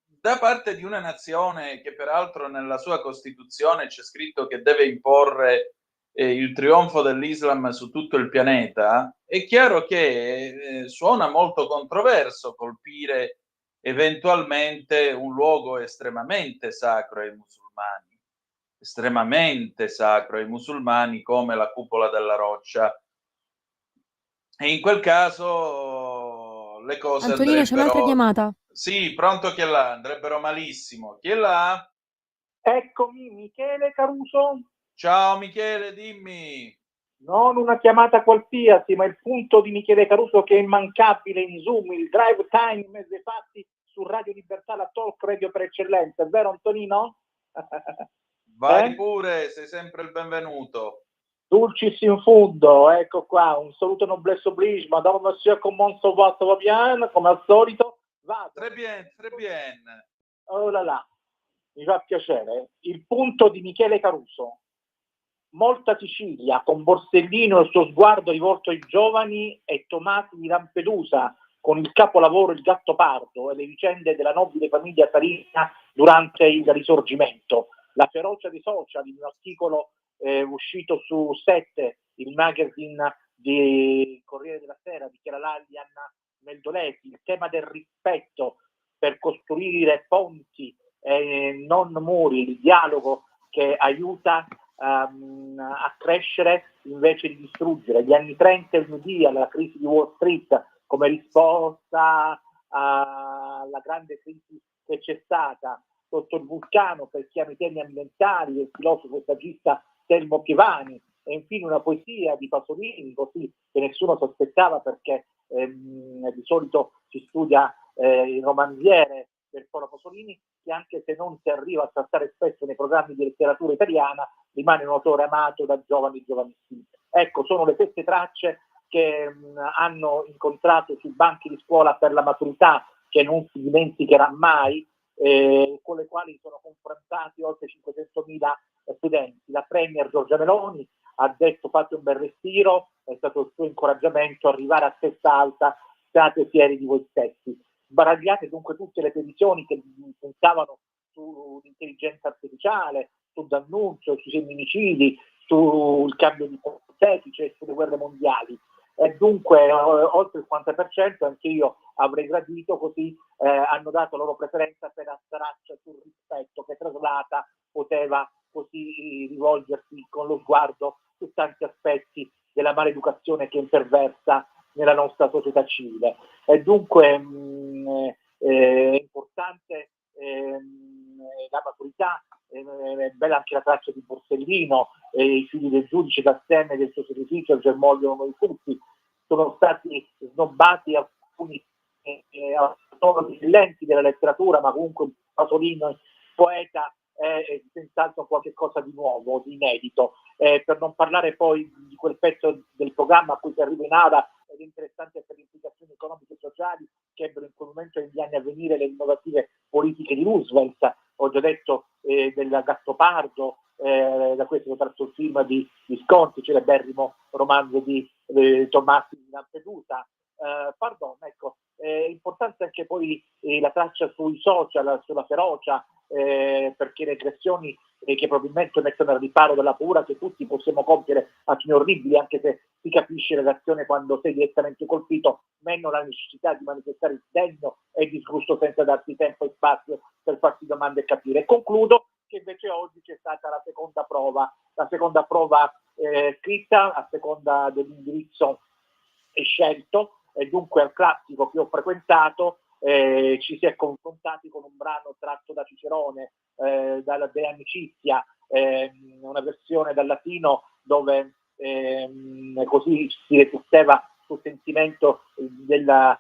da parte di una nazione che peraltro nella sua Costituzione c'è scritto che deve imporre il trionfo dell'Islam su tutto il pianeta, è chiaro che suona molto controverso colpire eventualmente un luogo estremamente sacro ai musulmani come la cupola della roccia. E in quel caso le cose Antonino, c'è un'altra chiamata. Sì, pronto, chi è là? Andrebbero malissimo. Chi è là? Eccomi, Michele Caruso. Ciao Michele, dimmi. Non una chiamata qualsiasi, ma il punto di Michele Caruso che è immancabile in Zoom, il drive time, mezzi e fatti su Radio Libertà, la talk radio per eccellenza, è vero Antonino? Vai pure, sei sempre il benvenuto. Dulcis in fundo, ecco qua, un saluto noblesse oblige, madame monsieur, comment ça va bien, come al solito. Vado. Très bien. Oh là là, mi fa piacere. Il punto di Michele Caruso. Molta Sicilia, con Borsellino e il suo sguardo rivolto ai giovani e Tomasi di Lampedusa, con il capolavoro Il Gattopardo e le vicende della nobile famiglia Sarina durante il Risorgimento. La ferocia dei social, in un articolo uscito su 7, il magazine di Corriere della Sera, di Chiara Lalian Meldoletti, il tema del rispetto per costruire ponti e non muri, il dialogo che aiuta a crescere invece di distruggere. Gli anni 30 e il New Deal, la crisi di Wall Street come risposta alla grande crisi che c'è stata sotto il vulcano per chi ama i temi ambientali, del filosofo e saggista Telmo Pievani, e infine una poesia di Pasolini, così che nessuno sospettava perché di solito si studia il romanziere del Polo Pasolini, che anche se non si arriva a trattare spesso nei programmi di letteratura italiana, rimane un autore amato da giovani e giovanissimi. Ecco, sono le stesse tracce che hanno incontrato sui banchi di scuola per la maturità, che non si dimenticherà mai, con le quali sono confrontati oltre 500.000 studenti. La Premier Giorgia Meloni ha detto: fate un bel respiro, è stato il suo incoraggiamento, arrivare a testa alta, state fieri di voi stessi. Sbaragliate dunque tutte le previsioni che puntavano sull'intelligenza artificiale, su D'Annunzio, sui femminicidi, sul cambio di ipotetici e sulle guerre mondiali. E dunque oltre il 40% anche io avrei gradito, così hanno dato la loro preferenza per Asteraccia sul rispetto, che traslata poteva così rivolgersi con lo sguardo su tanti aspetti della maleducazione che imperversa nella nostra società civile. E dunque è importante la maturità, è bella anche la traccia di Borsellino, i figli del giudice D'Astenne e del suo sacrificio germogliano noi tutti. Sono stati snobbati alcuni autori lenti della letteratura, ma comunque Pasolino, poeta, è senz'altro qualche cosa di nuovo, di inedito. Per non parlare poi di quel pezzo del programma a cui si arriva in Ada, ed è interessante per le implicazioni economiche e sociali che ebbero in quel momento negli anni a venire le innovative politiche di Roosevelt. Ho già detto del Gattopardo, da questo tratto il film di Visconti, celeberrimo romanzo di Tommassi di Lampedusa. Ecco, è importante anche poi la traccia sui social, sulla ferocia, perché le aggressioni che probabilmente mettono al riparo della paura che tutti possiamo compiere a fini orribili, anche se si capisce la reazione quando sei direttamente colpito, meno la necessità di manifestare il sdegno e il disgusto senza darsi tempo e spazio per farsi domande e capire. Concludo che invece oggi c'è stata la seconda prova scritta a seconda dell'indirizzo scelto, e dunque al classico che ho frequentato ci si è confrontati con un brano tratto da Cicerone, dalla De Amicizia, una versione dal latino dove così si rifletteva sul sentimento della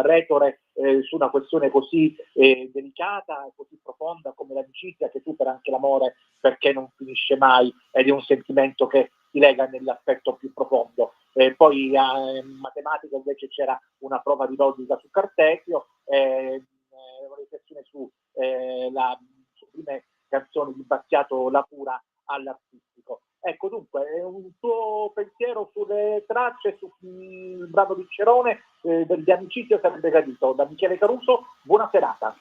retore su una questione così delicata e così profonda come l'amicizia, che supera anche l'amore perché non finisce mai ed è un sentimento che si lega nell'aspetto più profondo. Poi in matematica invece c'era una prova di logica su Cartesio, una riflessione su la prime canzoni di Battiato La Pura all'artistico. Ecco, dunque, un tuo pensiero sulle tracce, sul brano di Cicerone di Amicizia sarebbe gradito. Da Michele Caruso, buona serata.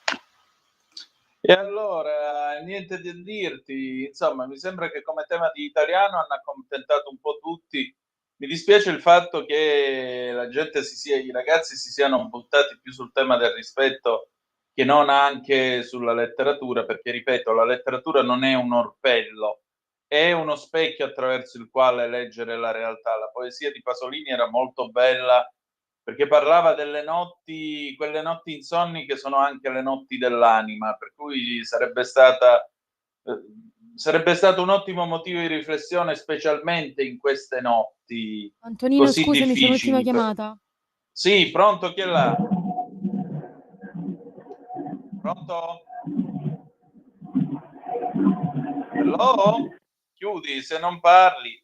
E allora, niente da dirti, insomma, mi sembra che come tema di italiano hanno accontentato un po' tutti. Mi dispiace il fatto che i ragazzi si siano buttati più sul tema del rispetto che non anche sulla letteratura, perché ripeto, la letteratura non è un orpello, è uno specchio attraverso il quale leggere la realtà. La poesia di Pasolini era molto bella perché parlava delle notti, quelle notti insonni che sono anche le notti dell'anima, per cui sarebbe stato un ottimo motivo di riflessione, specialmente in queste notti Antonino, così scusami, c'è un'ultima difficili. chiamata. Sì, pronto, chi è là? Pronto? Hello? Chiudi se non parli.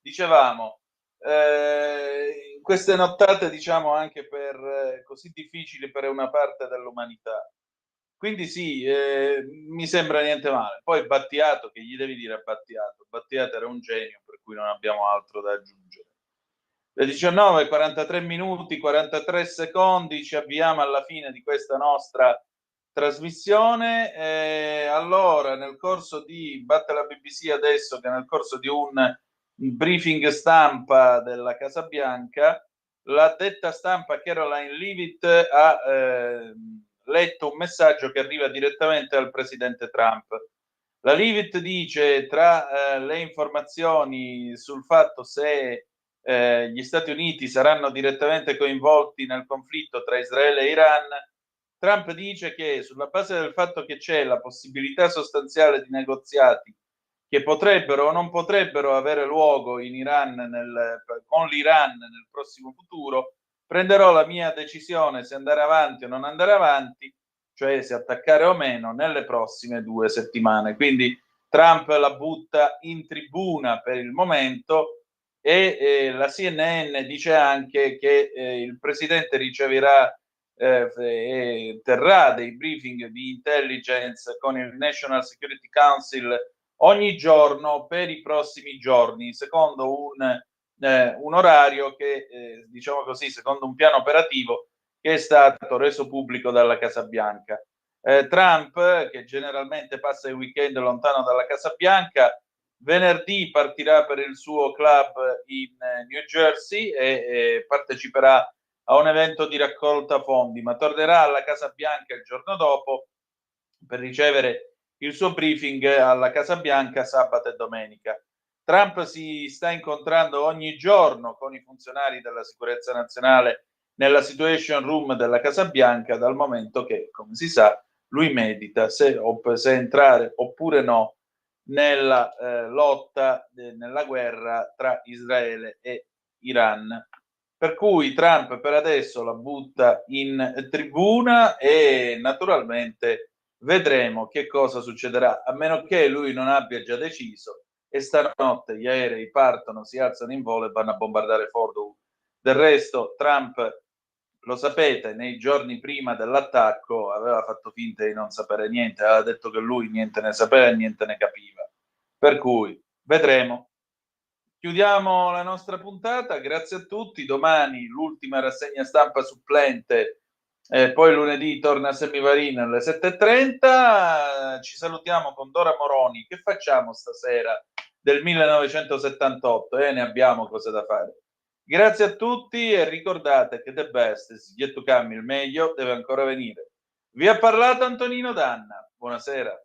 Dicevamo, queste nottate, diciamo, anche per così difficili per una parte dell'umanità. Quindi sì, mi sembra niente male. Poi Battiato, che gli devi dire a Battiato? Battiato era un genio, per cui non abbiamo altro da aggiungere. Le 19, 43 minuti, 43 secondi, ci avviamo alla fine di questa nostra trasmissione. Allora, nel corso di batte la BBC adesso, che nel corso di un briefing stampa della Casa Bianca, l'addetta stampa Caroline Leavitt ha letto un messaggio che arriva direttamente al presidente Trump. La Leavitt dice, tra le informazioni sul fatto se gli Stati Uniti saranno direttamente coinvolti nel conflitto tra Israele e Iran, Trump dice che sulla base del fatto che c'è la possibilità sostanziale di negoziati che potrebbero o non potrebbero avere luogo in Iran con l'Iran nel prossimo futuro, prenderò la mia decisione se andare avanti o non andare avanti, cioè se attaccare o meno, nelle prossime 2 settimane. Quindi Trump la butta in tribuna per il momento e la CNN dice anche che il presidente riceverà e terrà dei briefing di intelligence con il National Security Council ogni giorno per i prossimi giorni, secondo un orario che, diciamo così, secondo un piano operativo che è stato reso pubblico dalla Casa Bianca. Trump, che generalmente passa il weekend lontano dalla Casa Bianca, venerdì partirà per il suo club in New Jersey e parteciperà a un evento di raccolta fondi, ma tornerà alla Casa Bianca il giorno dopo per ricevere il suo briefing alla Casa Bianca sabato e domenica. Trump si sta incontrando ogni giorno con i funzionari della sicurezza nazionale nella Situation Room della Casa Bianca, dal momento che, come si sa, lui medita se entrare oppure no nella lotta, nella guerra tra Israele e Iran. Per cui Trump per adesso la butta in tribuna e naturalmente vedremo che cosa succederà, a meno che lui non abbia già deciso e stanotte gli aerei partono, si alzano in volo e vanno a bombardare Fort Hood. Del resto Trump, lo sapete, nei giorni prima dell'attacco aveva fatto finta di non sapere niente, aveva detto che lui niente ne sapeva e niente ne capiva. Per cui vedremo. Chiudiamo la nostra puntata, grazie a tutti. Domani l'ultima rassegna stampa supplente, poi lunedì torna Semivarin alle 7:30. Ci salutiamo con Dora Moroni. Che facciamo stasera del 1978? Ne abbiamo cose da fare. Grazie a tutti e ricordate che the best is yet to come, il meglio deve ancora venire. Vi ha parlato Antonino Danna. Buonasera.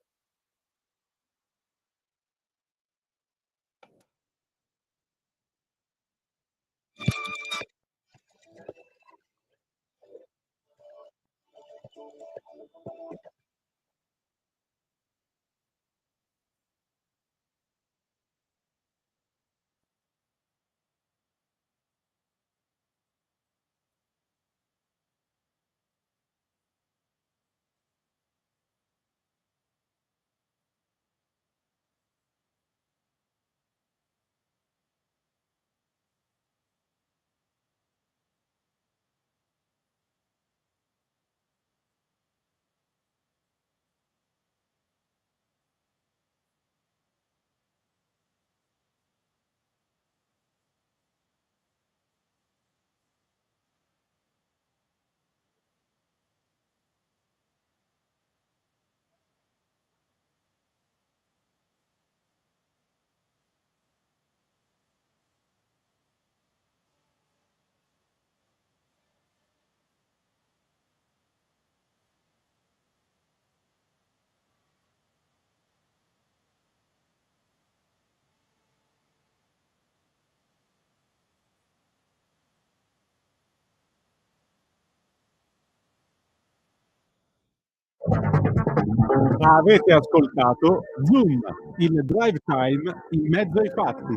Avete ascoltato Zoom, il drive time in mezzo ai fatti.